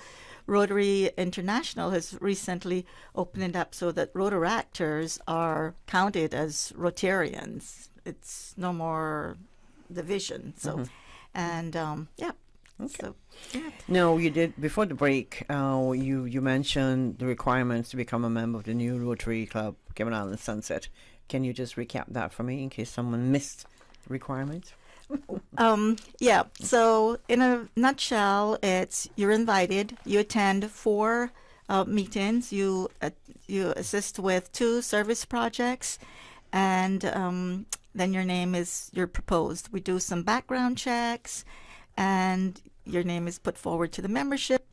Rotary International has recently opened it up so that Rotaractors are counted as Rotarians. It's no more division. So, Okay. So, yeah. No, you did before the break. You mentioned the requirements to become a member of the new Rotary Club Cayman Islands Sunset. Can you just recap that for me in case someone missed the requirements? So in a nutshell, it's you're invited. You attend 4 meetings. You assist with 2 service projects, and then you're proposed. We do some background checks, and your name is put forward to the membership.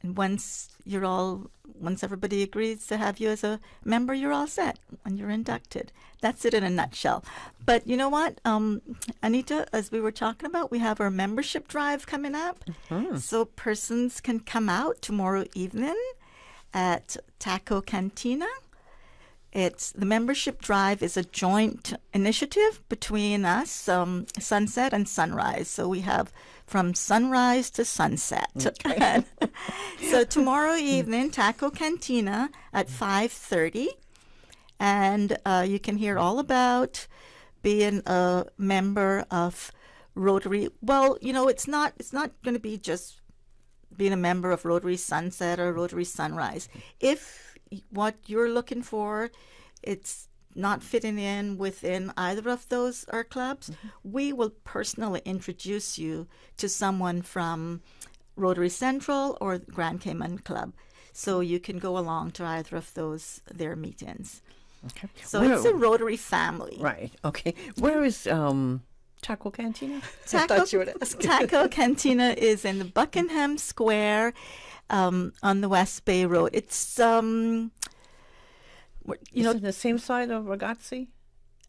And once everybody agrees to have you as a member, you're all set and you're inducted. That's it in a nutshell. But you know what, Anita, as we were talking about, we have our membership drive coming up. So persons can come out tomorrow evening at Taco Cantina. The membership drive is a joint initiative between us, Sunset and Sunrise. So we have from sunrise to sunset. Okay. So tomorrow evening, Taco Cantina at 5:30, and you can hear all about being a member of Rotary. Well, it's not going to be just being a member of Rotary Sunset or Rotary Sunrise. If what you're looking for, it's not fitting in within either of those clubs, we will personally introduce you to someone from Rotary Central or Grand Cayman Club. So you can go along to either of their meetings. Okay. So it's a Rotary family. Right. Okay. Where is Taco Cantina? Taco Cantina is in the Buckingham Square on the West Bay Road. It's is it the same side of Ragazzi?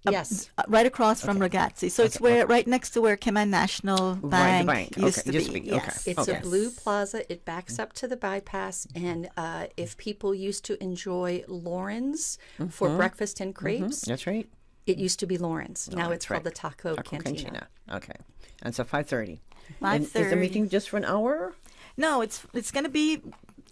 Yes. Right across from Ragazzi. So it's right next to where Cayman National Bank used to be. Yes. It's a blue plaza. It backs up to the bypass. And if people used to enjoy Lauren's for breakfast and crepes. That's right. It used to be Lauren's. Now it's called the Taco Cantina. Okay. And so 5:30. 5:30. Is the meeting just for an hour? No, it's going to be...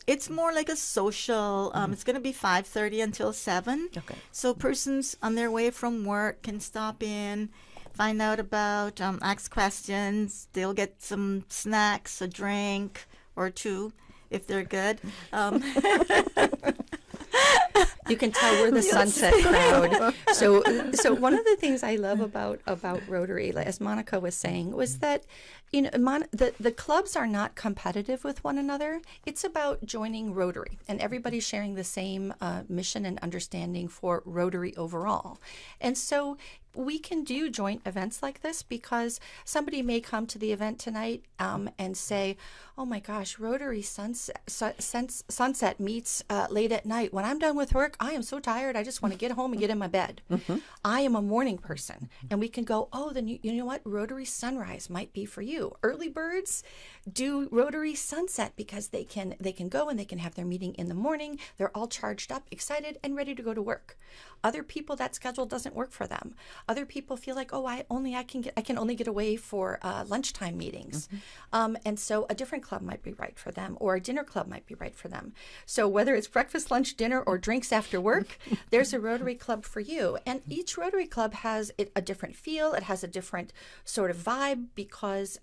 It's more like a social. It's going to be 5:30 until 7. Okay. So persons on their way from work can stop in, find out about, ask questions. They'll get some snacks, a drink or two, if they're good. You can tell we're the Sunset crowd. So one of the things I love about Rotary, as Monica was saying, was that the clubs are not competitive with one another. It's about joining Rotary, and everybody sharing the same mission and understanding for Rotary overall. And so we can do joint events like this because somebody may come to the event tonight and say, oh my gosh, Rotary Sunset meets late at night. When I'm done with work, I am so tired. I just want to get home and get in my bed. I am a morning person. And we can go, oh, then you know what? Rotary Sunrise might be for you. Early birds do Rotary Sunset because they can go and they can have their meeting in the morning. They're all charged up, excited, and ready to go to work. Other people, that schedule doesn't work for them. Other people feel like, oh, I can only get away for lunchtime meetings. And so a different club might be right for them, or a dinner club might be right for them. So whether it's breakfast, lunch, dinner, or drinks after work, there's a Rotary Club for you. And each Rotary Club has a different feel. It has a different sort of vibe because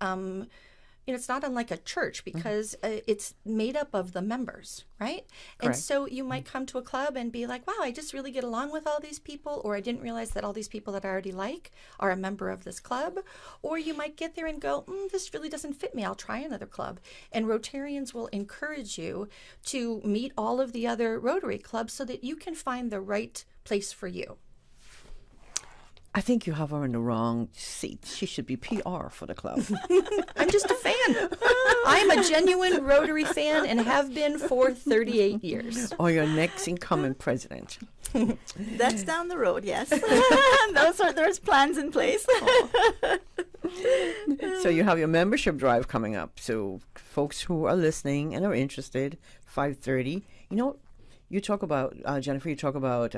it's not unlike a church because it's made up of the members, right? And so you might come to a club and be like, wow, I just really get along with all these people, or I didn't realize that all these people that I already like are a member of this club. Or you might get there and go, this really doesn't fit me. I'll try another club. And Rotarians will encourage you to meet all of the other Rotary clubs so that you can find the right place for you. I think you have her in the wrong seat. She should be PR for the club. I'm just a fan. I'm a genuine Rotary fan and have been for 38 years. Or your next incoming president. That's down the road, yes. There's plans in place. So you have your membership drive coming up. So folks who are listening and are interested, 5:30. You talk about, Jennifer, you talk about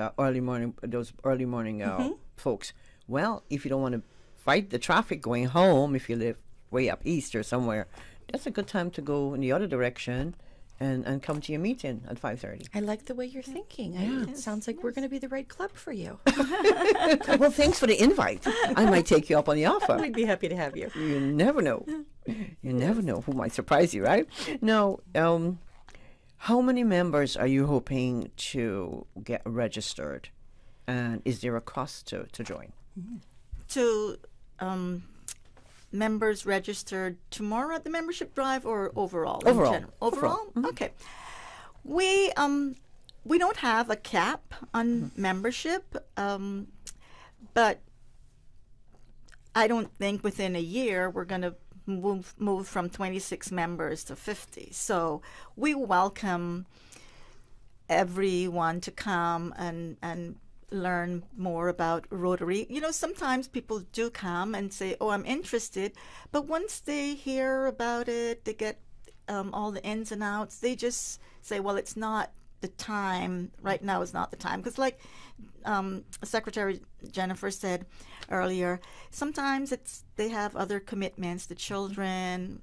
those early morning folks. Well, if you don't want to fight the traffic going home, if you live way up east or somewhere, that's a good time to go in the other direction and come to your meeting at 5:30. I like the way you're thinking. It sounds like we're going to be the right club for you. Well, thanks for the invite. I might take you up on the offer. We'd be happy to have you. You never know. You never know who might surprise you, right? Now, how many members are you hoping to get registered? And is there a cost to join? To members registered tomorrow at the membership drive or overall? Overall? Okay. We don't have a cap on membership, but I don't think within a year we're going to move from 26 members to 50. So we welcome everyone to come and learn more about Rotary. Sometimes people do come and say, oh, I'm interested, but once they hear about it, they get all the ins and outs, they just say, well, it's not the time. Right now is not the time. Because like Secretary Jennifer said earlier, sometimes they have other commitments, the children,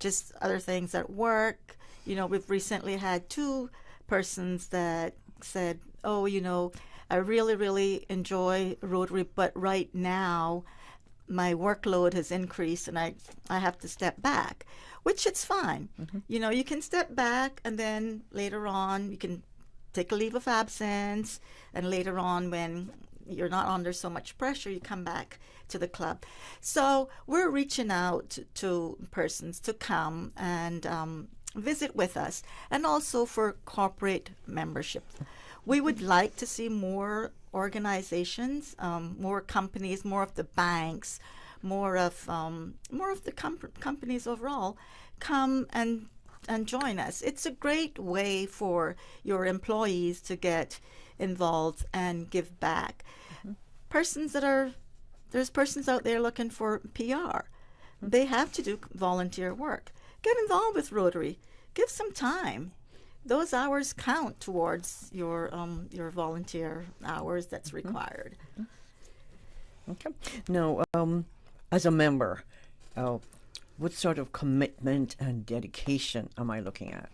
just other things at work. We've recently had 2 persons that said, oh, I really, really enjoy Rotary, but right now my workload has increased and I have to step back, which it's fine. You can step back and then later on you can take a leave of absence, and later on when you're not under so much pressure, you come back to the club. So we're reaching out to persons to come and visit with us, and also for corporate membership. We would like to see more organizations, more companies, more of the banks, more of the companies overall come and join us. It's a great way for your employees to get involved and give back. There's persons out there looking for PR. They have to do volunteer work. Get involved with Rotary. Give some time. Those hours count towards your volunteer hours that's required. Okay. Now, as a member, what sort of commitment and dedication am I looking at?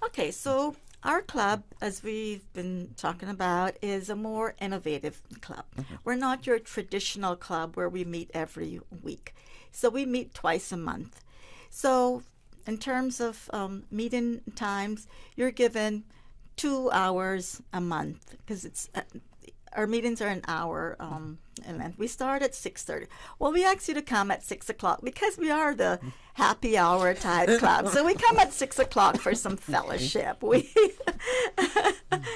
Okay, so our club, as we've been talking about, is a more innovative club. We're not your traditional club where we meet every week. So we meet twice a month. So in terms of meeting times, you're given 2 hours a month, because it's our meetings are an hour in length. We start at 6:30. Well, we ask you to come at 6 o'clock because we are the happy hour type club. So we come at 6 o'clock for some fellowship. We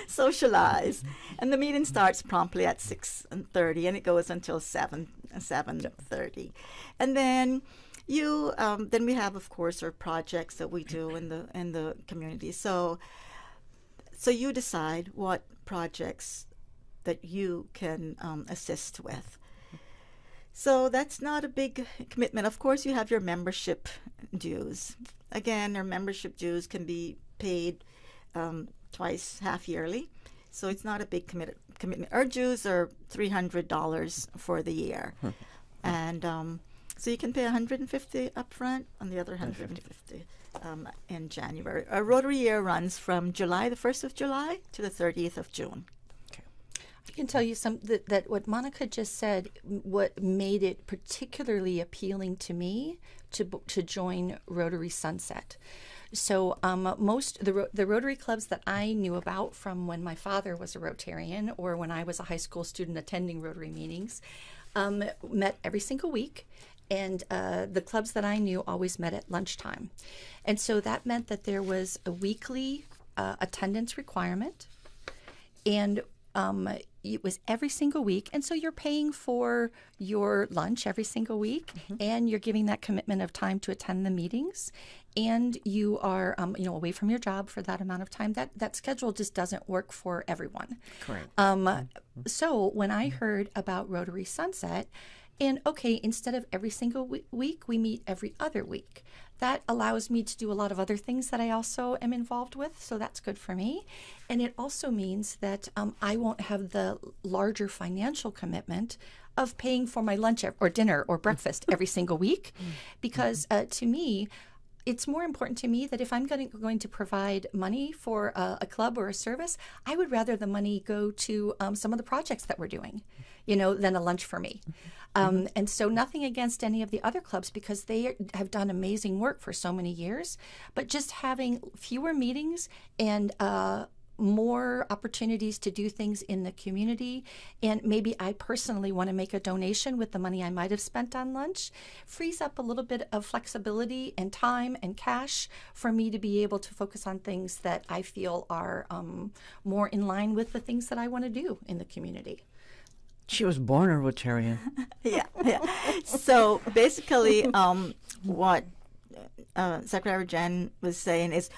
socialize. And the meeting starts promptly at 6:30 and it goes until 7:30. And then then we have, of course, our projects that we do in the community. So you decide what projects that you can assist with. So that's not a big commitment. Of course, you have your membership dues. Again, our membership dues can be paid twice, half yearly. So it's not a big commitment. Our dues are $300 for the year. And so you can pay $150 up front and the other $150 in January. Our Rotary year runs from the 1st of July to the 30th of June. I can tell you that what Monica just said, what made it particularly appealing to me to join Rotary Sunset. So the Rotary clubs that I knew about from when my father was a Rotarian or when I was a high school student attending Rotary meetings met every single week. And the clubs that I knew always met at lunchtime. And so that meant that there was a weekly attendance requirement. And it was every single week. And so you're paying for your lunch every single week, and you're giving that commitment of time to attend the meetings. And you are, away from your job for that amount of time. That schedule just doesn't work for everyone. Correct. So when I heard about Rotary Sunset, and okay, instead of every single week, we meet every other week. That allows me to do a lot of other things that I also am involved with, so that's good for me. And it also means that I won't have the larger financial commitment of paying for my lunch or dinner or breakfast every single week, because to me, it's more important to me that if I'm going to provide money for a club or a service, I would rather the money go to some of the projects that we're doing, than a lunch for me. And so nothing against any of the other clubs because they have done amazing work for so many years, but just having fewer meetings and more opportunities to do things in the community, and maybe I personally want to make a donation with the money I might have spent on lunch, frees up a little bit of flexibility and time and cash for me to be able to focus on things that I feel are more in line with the things that I want to do in the community. She was born a Rotarian. Yeah. So basically, what Secretary Jen was saying is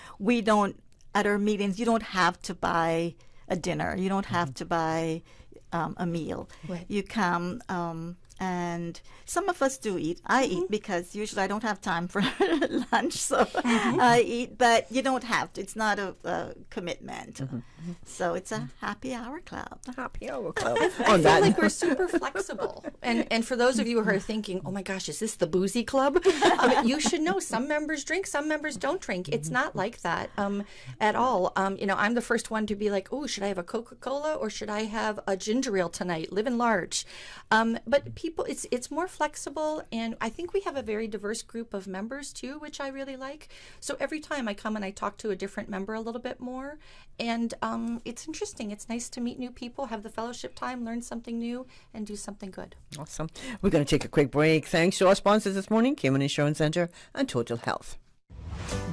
at our meetings, you don't have to buy a dinner. You don't have to buy a meal. Right. You come, and some of us do eat. I eat because usually I don't have time for lunch, so I eat, but you don't have to. It's not a commitment. So it's a happy hour club. Happy hour club. I feel like we're super flexible. And for those of you who are thinking, oh my gosh, is this the boozy club? You should know some members drink, some members don't drink. It's not like that at all. I'm the first one to be like, oh, should I have a Coca-Cola or should I have a ginger ale tonight? Living large. But people people, it's more flexible, and I think we have a very diverse group of members too, which I really like. So every time I come and I talk to a different member a little bit more, and it's interesting. It's nice to meet new people, have the fellowship time, learn something new, and do something good. Awesome. We're going to take a quick break. Thanks to our sponsors this morning, Cayman Insurance Center and Total Health.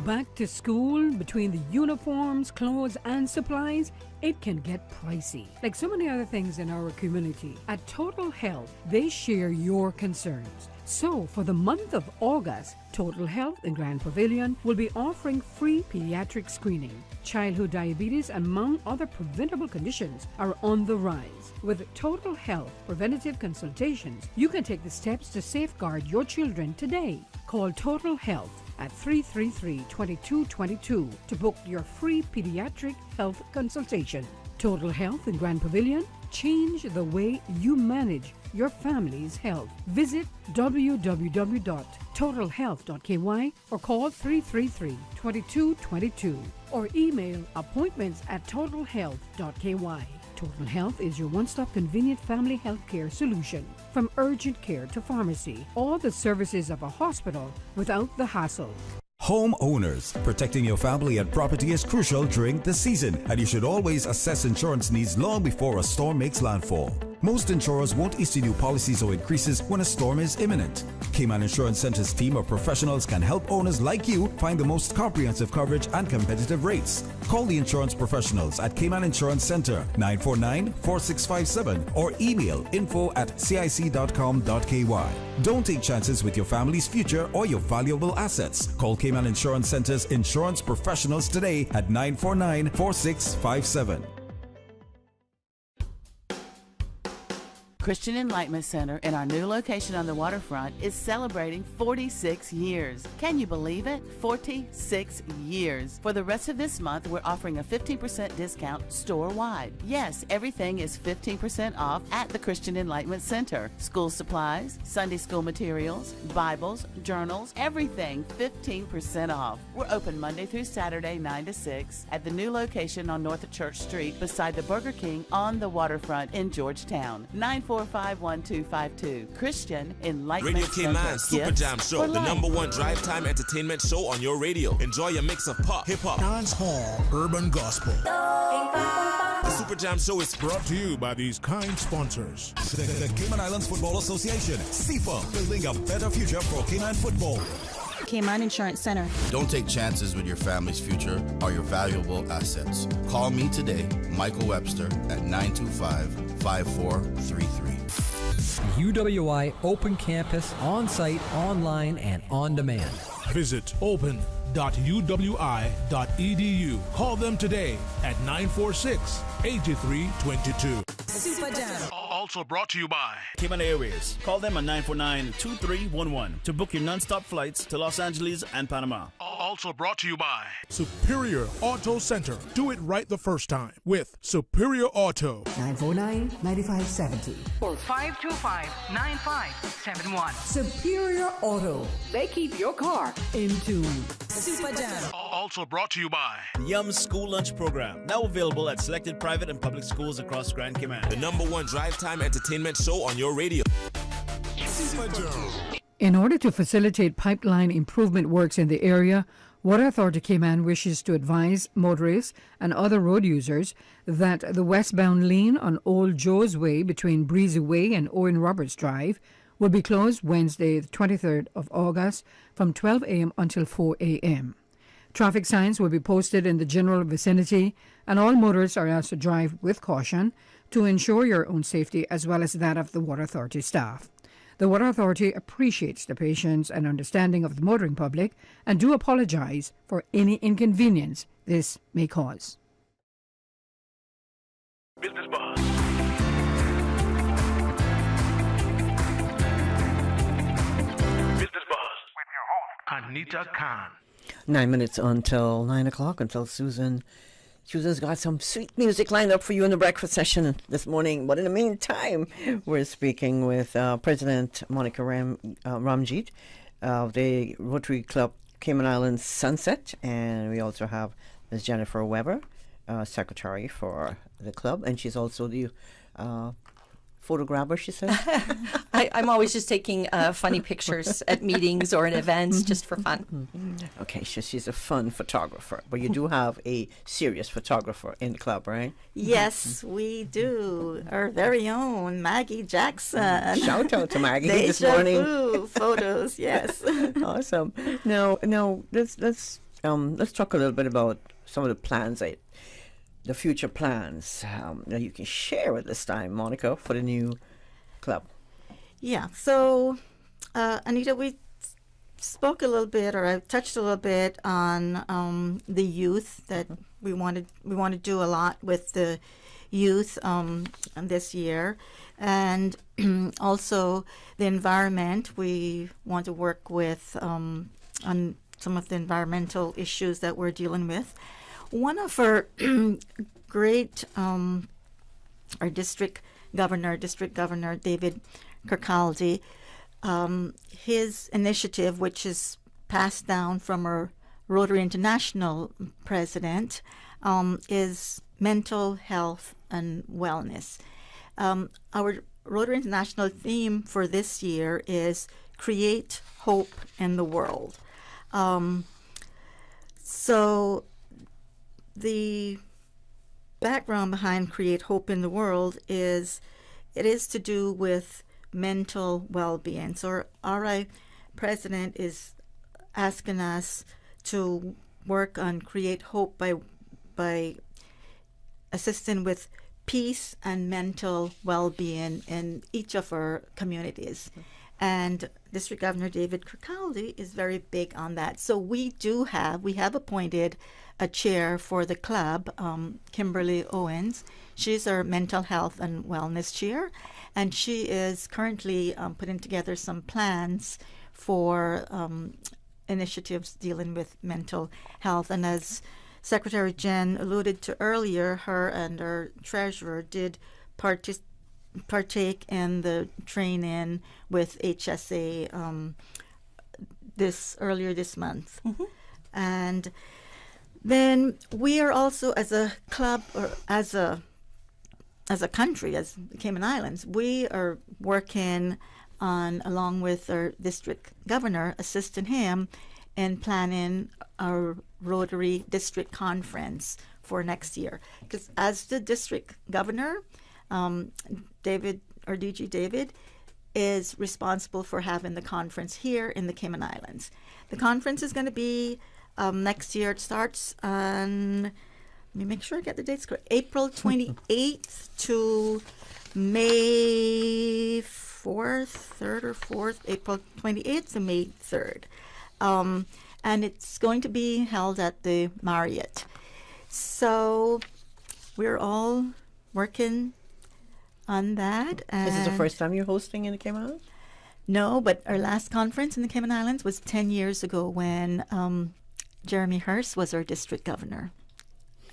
Back to school, between the uniforms, clothes, and supplies, it can get pricey. Like so many other things in our community, at Total Health, they share your concerns. So, for the month of August, Total Health in Grand Pavilion will be offering free pediatric screening. Childhood diabetes, among other preventable conditions, are on the rise. With Total Health preventative consultations, you can take the steps to safeguard your children today. Call Total Health at 333-2222 to book your free pediatric health consultation. Total Health in Grand Pavilion, change the way you manage your family's health. Visit www.totalhealth.ky or call 333-2222 or email appointments@totalhealth.ky. Total Health is your one-stop convenient family health care solution. From urgent care to pharmacy, all the services of a hospital without the hassle. Homeowners, protecting your family and property is crucial during the season, and you should always assess insurance needs long before a storm makes landfall. Most insurers won't issue new policies or increases when a storm is imminent. Cayman Insurance Center's team of professionals can help owners like you find the most comprehensive coverage and competitive rates. Call the insurance professionals at Cayman Insurance Center 949-4657 or email info@cic.com.ky. Don't take chances with your family's future or your valuable assets. Call Cayman Insurance Center's insurance professionals today at 949-4657. Christian Enlightenment Center in our new location on the waterfront is celebrating 46 years. Can you believe it? 46 years. For the rest of this month, we're offering a 15% discount store-wide. Yes, everything is 15% off at the Christian Enlightenment Center. School supplies, Sunday school materials, Bibles, journals, everything 15% off. We're open Monday through Saturday 9 to 6 at the new location on North Church Street beside the Burger King on the waterfront in Georgetown. 945-1252. Christian Enlightenment Radio Cayman Center. Super Jam Show, the #1 drive time entertainment show on your radio. Enjoy a mix of pop, hip hop, dancehall, urban gospel. The Super Jam Show is brought to you by these kind sponsors. The Cayman Islands Football Association, CIFA, building a better future for Cayman football. Cayman Insurance Center. Don't take chances with your family's future or your valuable assets. Call me today, Michael Webster, at 925-5433. UWI Open Campus, on-site, online, and on demand. Visit open.uwi.edu. Call them today at 946-8322. Super Jam. Also brought to you by Cayman Airways. Call them at 949-2311 to book your non-stop flights to Los Angeles and Panama. Also brought to you by Superior Auto Center. Do it right the first time with Superior Auto. 949-9570 or 525-9571. Superior Auto. They keep your car in tune. Super Jam. Also brought to you by Yum School Lunch Program. Now available at selected private and public schools across Grand Cayman. The #1 drive time entertainment show on your radio. In order to facilitate pipeline improvement works in the area, Water Authority Cayman wishes to advise motorists and other road users that the westbound lane on Old Joe's Way between Breezy Way and Owen Roberts Drive will be closed Wednesday, the 23rd of August from 12 a.m. until 4 a.m. Traffic signs will be posted in the general vicinity, and all motorists are asked to drive with caution to ensure your own safety as well as that of the Water Authority staff. The Water Authority appreciates the patience and understanding of the motoring public and do apologize for any inconvenience this may cause. Business Buzz. Business Buzz with your host, Anita Khan. 9 minutes until 9 o'clock, until Susan's got some sweet music lined up for you in the breakfast session this morning. But in the meantime, we're speaking with President Monica Ramjeet of the Rotary Club Cayman Islands Sunset, and we also have Ms. Jennifer Weber, Secretary for the club, and she's also the photographer, she said. I'm always just taking funny pictures at meetings or at events just for fun. Okay, so she's a fun photographer, but you do have a serious photographer in the club, right? Yes, we do. Our very own Maggie Jackson. Shout out to Maggie this morning. Photos, yes. Awesome. Now, let's talk a little bit about some of the plans, the future plans that you can share at this time, Monica, for the new club. Yeah. So, Anita, we spoke a little bit, or I touched a little bit on the youth, that we want to do a lot with the youth this year, and also the environment. We want to work with on some of the environmental issues that we're dealing with. One of our great, our district governor, David Kirkcaldy, his initiative, which is passed down from our Rotary International president, is mental health and wellness. Our Rotary International theme for this year is Create Hope in the World. So the background behind Create Hope in the World is it is to do with mental well-being. So our RI president is asking us to work on Create Hope by assisting with peace and mental well-being in each of our communities. And District Governor David Kirkcaldy is very big on that. So we have appointed a chair for the club, Kimberly Owens. She's our mental health and wellness chair, and she is currently putting together some plans for initiatives dealing with mental health. And as Secretary Jen alluded to earlier, her and our treasurer did partake in the training with HSA earlier this month. And then we are also, as a club, or as a country, as the Cayman Islands, we are working on, along with our district governor, assisting him in planning our Rotary District Conference for next year. Because as the district governor, David, or DG David, is responsible for having the conference here in the Cayman Islands. The conference is going to be next year. It starts on, let me make sure I get the dates correct, April 28th to May 4th, 3rd or 4th, April 28th to May 3rd. And it's going to be held at the Marriott. So we're all working on that. Is this the first time you're hosting in the Cayman Islands? No, but our last conference in the Cayman Islands was 10 years ago when Jeremy Hurst was our district governor.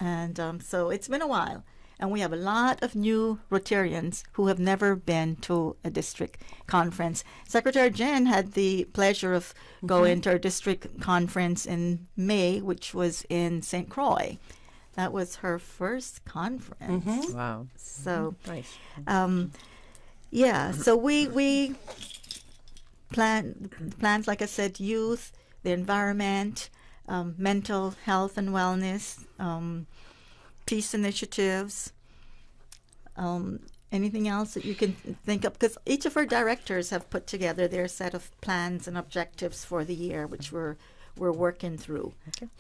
And so it's been a while. And we have a lot of new Rotarians who have never been to a district conference. Secretary Jen had the pleasure of going to our district conference in May, which was in St. Croix. That was her first conference. Wow. So, nice. Yeah, so we plans, like I said, youth, the environment, mental health and wellness, peace initiatives, anything else that you can think of, because each of our directors have put together their set of plans and objectives for the year, which we're working through.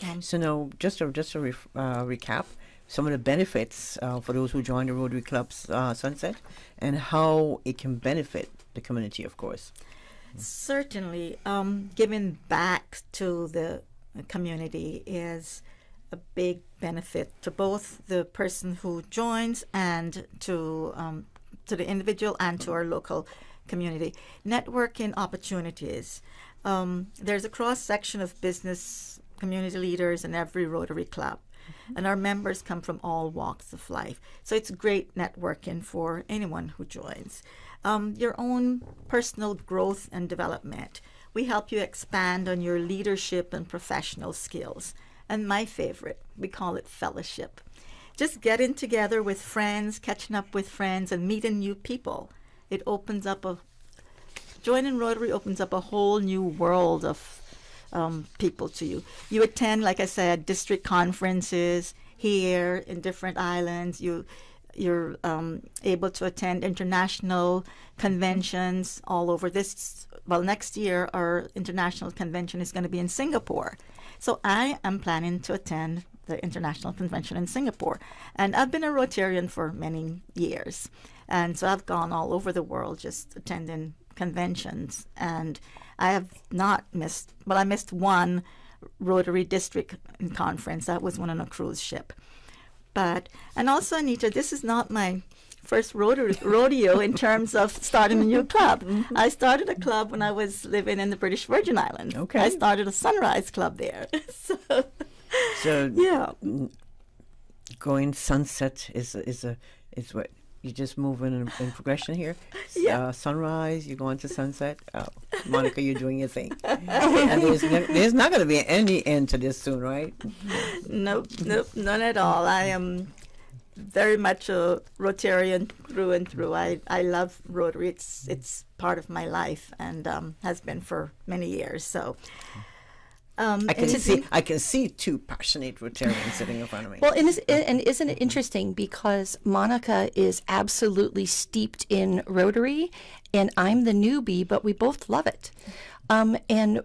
Okay. So now, just to recap, some of the benefits for those who join the Rotary Club's Sunset, and how it can benefit the community, of course. Certainly, giving back to the community is a big benefit to both the person who joins and to the individual and to our local community. Networking opportunities. There's a cross-section of business community leaders in every Rotary Club, and our members come from all walks of life. So it's great networking for anyone who joins. Your own personal growth and development. We help you expand on your leadership and professional skills. And my favorite, we call it fellowship. Just getting together with friends, catching up with friends, and meeting new people. it opens up joining Rotary opens up a whole new world of people to you. You attend, like I said, district conferences here in different islands. You're able to attend international conventions all over next year our international convention is going to be in Singapore. So I am planning to attend the international convention in Singapore. And I've been a Rotarian for many years. And so I've gone all over the world just attending conventions. And I have not missed, I missed one Rotary district conference. That was one on a cruise ship. And also, Anita, this is not my first rodeo in terms of starting a new club. I started a club when I was living in the British Virgin Islands. Okay. I started a sunrise club there. So yeah, going sunset is what you just move in progression here. Yeah. Sunrise, you go into sunset. Oh, Monica, you're doing your thing. And there's not going to be any end to this soon, right? Nope, none at all. I am very much a Rotarian through and through. I love Rotary. It's part of my life and has been for many years. So. I can see two passionate Rotarians sitting in front of me. Well, and isn't it interesting because Monica is absolutely steeped in Rotary, and I'm the newbie, but we both love it. And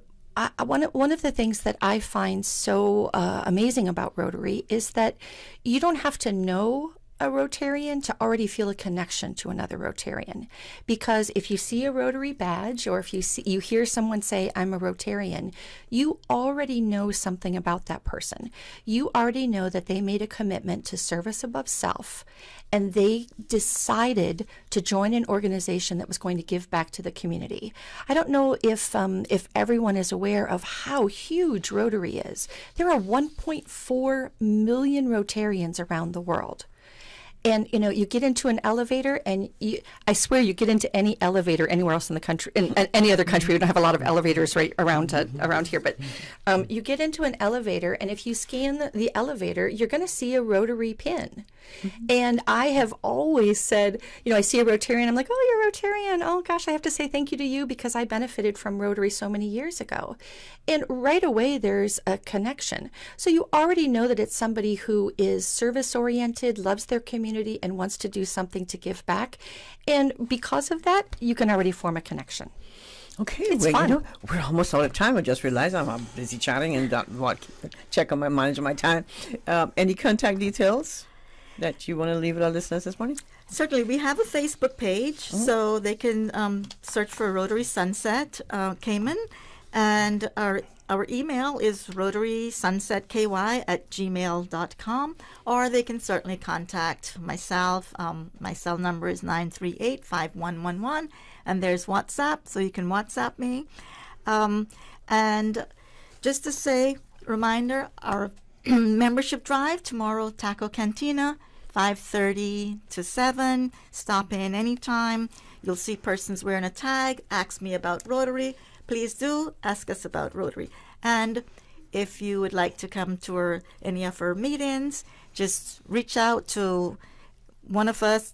one of the things that I find so amazing about Rotary is that you don't have to know a Rotarian to already feel a connection to another Rotarian, because if you see a Rotary badge or if you hear someone say I'm a Rotarian, you already know something about that person. You already know that they made a commitment to service above self, and they decided to join an organization that was going to give back to the community. I don't know if everyone is aware of how huge Rotary is. There are 1.4 million Rotarians around the world. And, you get into an elevator and I swear you get into any elevator anywhere else in the country, in any other country. We don't have a lot of elevators right around here, but you get into an elevator and if you scan the elevator, you're going to see a Rotary pin. Mm-hmm. And I have always said, I see a Rotarian, I'm like, oh, you're a Rotarian. Oh, gosh, I have to say thank you to you because I benefited from Rotary so many years ago. And right away, there's a connection. So you already know that it's somebody who is service-oriented, loves their community, and wants to do something to give back. And because of that, you can already form a connection. Okay, it's fun. We're almost out of time. I just realized I'm busy chatting and check on my time. Any contact details that you want to leave with our listeners this morning? Certainly. We have a Facebook page, so they can search for Rotary Sunset Cayman. And our email is rotarysunsetky@gmail.com, or they can certainly contact myself. My cell number is 938-5111, and there's WhatsApp, so you can WhatsApp me. And just to say, reminder, our membership drive tomorrow, Taco Cantina, 5:30 to 7. Stop in anytime. You'll see persons wearing a tag. Ask me about Rotary. Please do ask us about Rotary. And if you would like to come to any of our meetings, just reach out to one of us,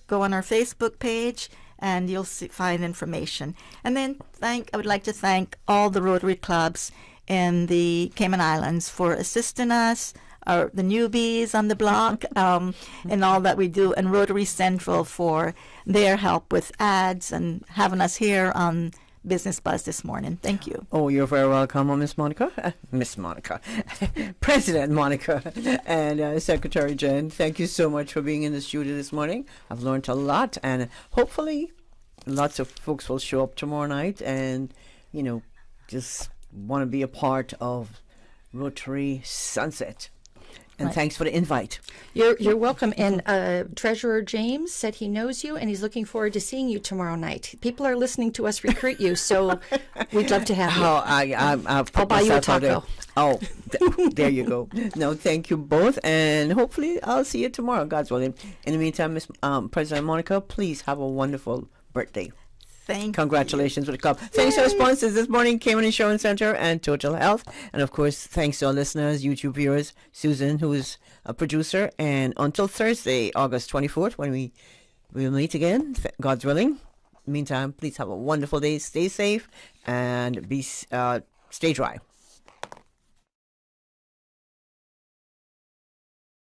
go on our Facebook page, and you'll find information. And then I would like to thank all the Rotary clubs in the Cayman Islands for assisting us, the newbies on the block, and all that we do, and Rotary Central for their help with ads and having us here on Business Buzz this morning. Thank you. Oh, you're very welcome, Miss Monica. Miss Monica. President Monica and Secretary Jen, thank you so much for being in the studio this morning. I've learned a lot, and hopefully lots of folks will show up tomorrow night and, just want to be a part of Rotary Sunset. And thanks for the invite. You're welcome. And Treasurer James said he knows you and he's looking forward to seeing you tomorrow night. People are listening to us recruit you, so we'd love to have you. I'll buy you a taco. Oh, there you go. No, thank you both, and hopefully I'll see you tomorrow, God's willing. In the meantime, Miss President Monica, please have a wonderful birthday. Congratulations with the club. Thanks to our sponsors this morning, Cayman Insurance Center and Total Health. And of course, thanks to our listeners, YouTube viewers, Susan, who is a producer. And until Thursday, August 24th, when we We'll meet again, God's willing. Meantime, please have a wonderful day. Stay safe and stay dry.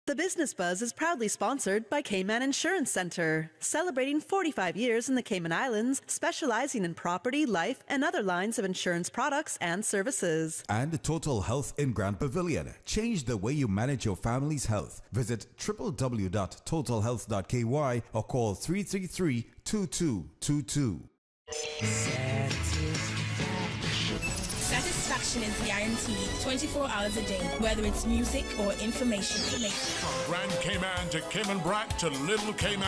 The Business Buzz is proudly sponsored by Cayman Insurance Center, celebrating 45 years in the Cayman Islands, specializing in property, life, and other lines of insurance products and services. And Total Health in Grand Pavilion. Change the way you manage your family's health. Visit www.totalhealth.ky or call 333-2222. Satisfaction is guaranteed 24 hours a day, whether it's music or information. From Grand Cayman to Cayman Brac to Little Cayman,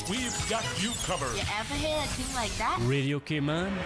we've got you covered. You ever hear a tune like that? Radio Cayman.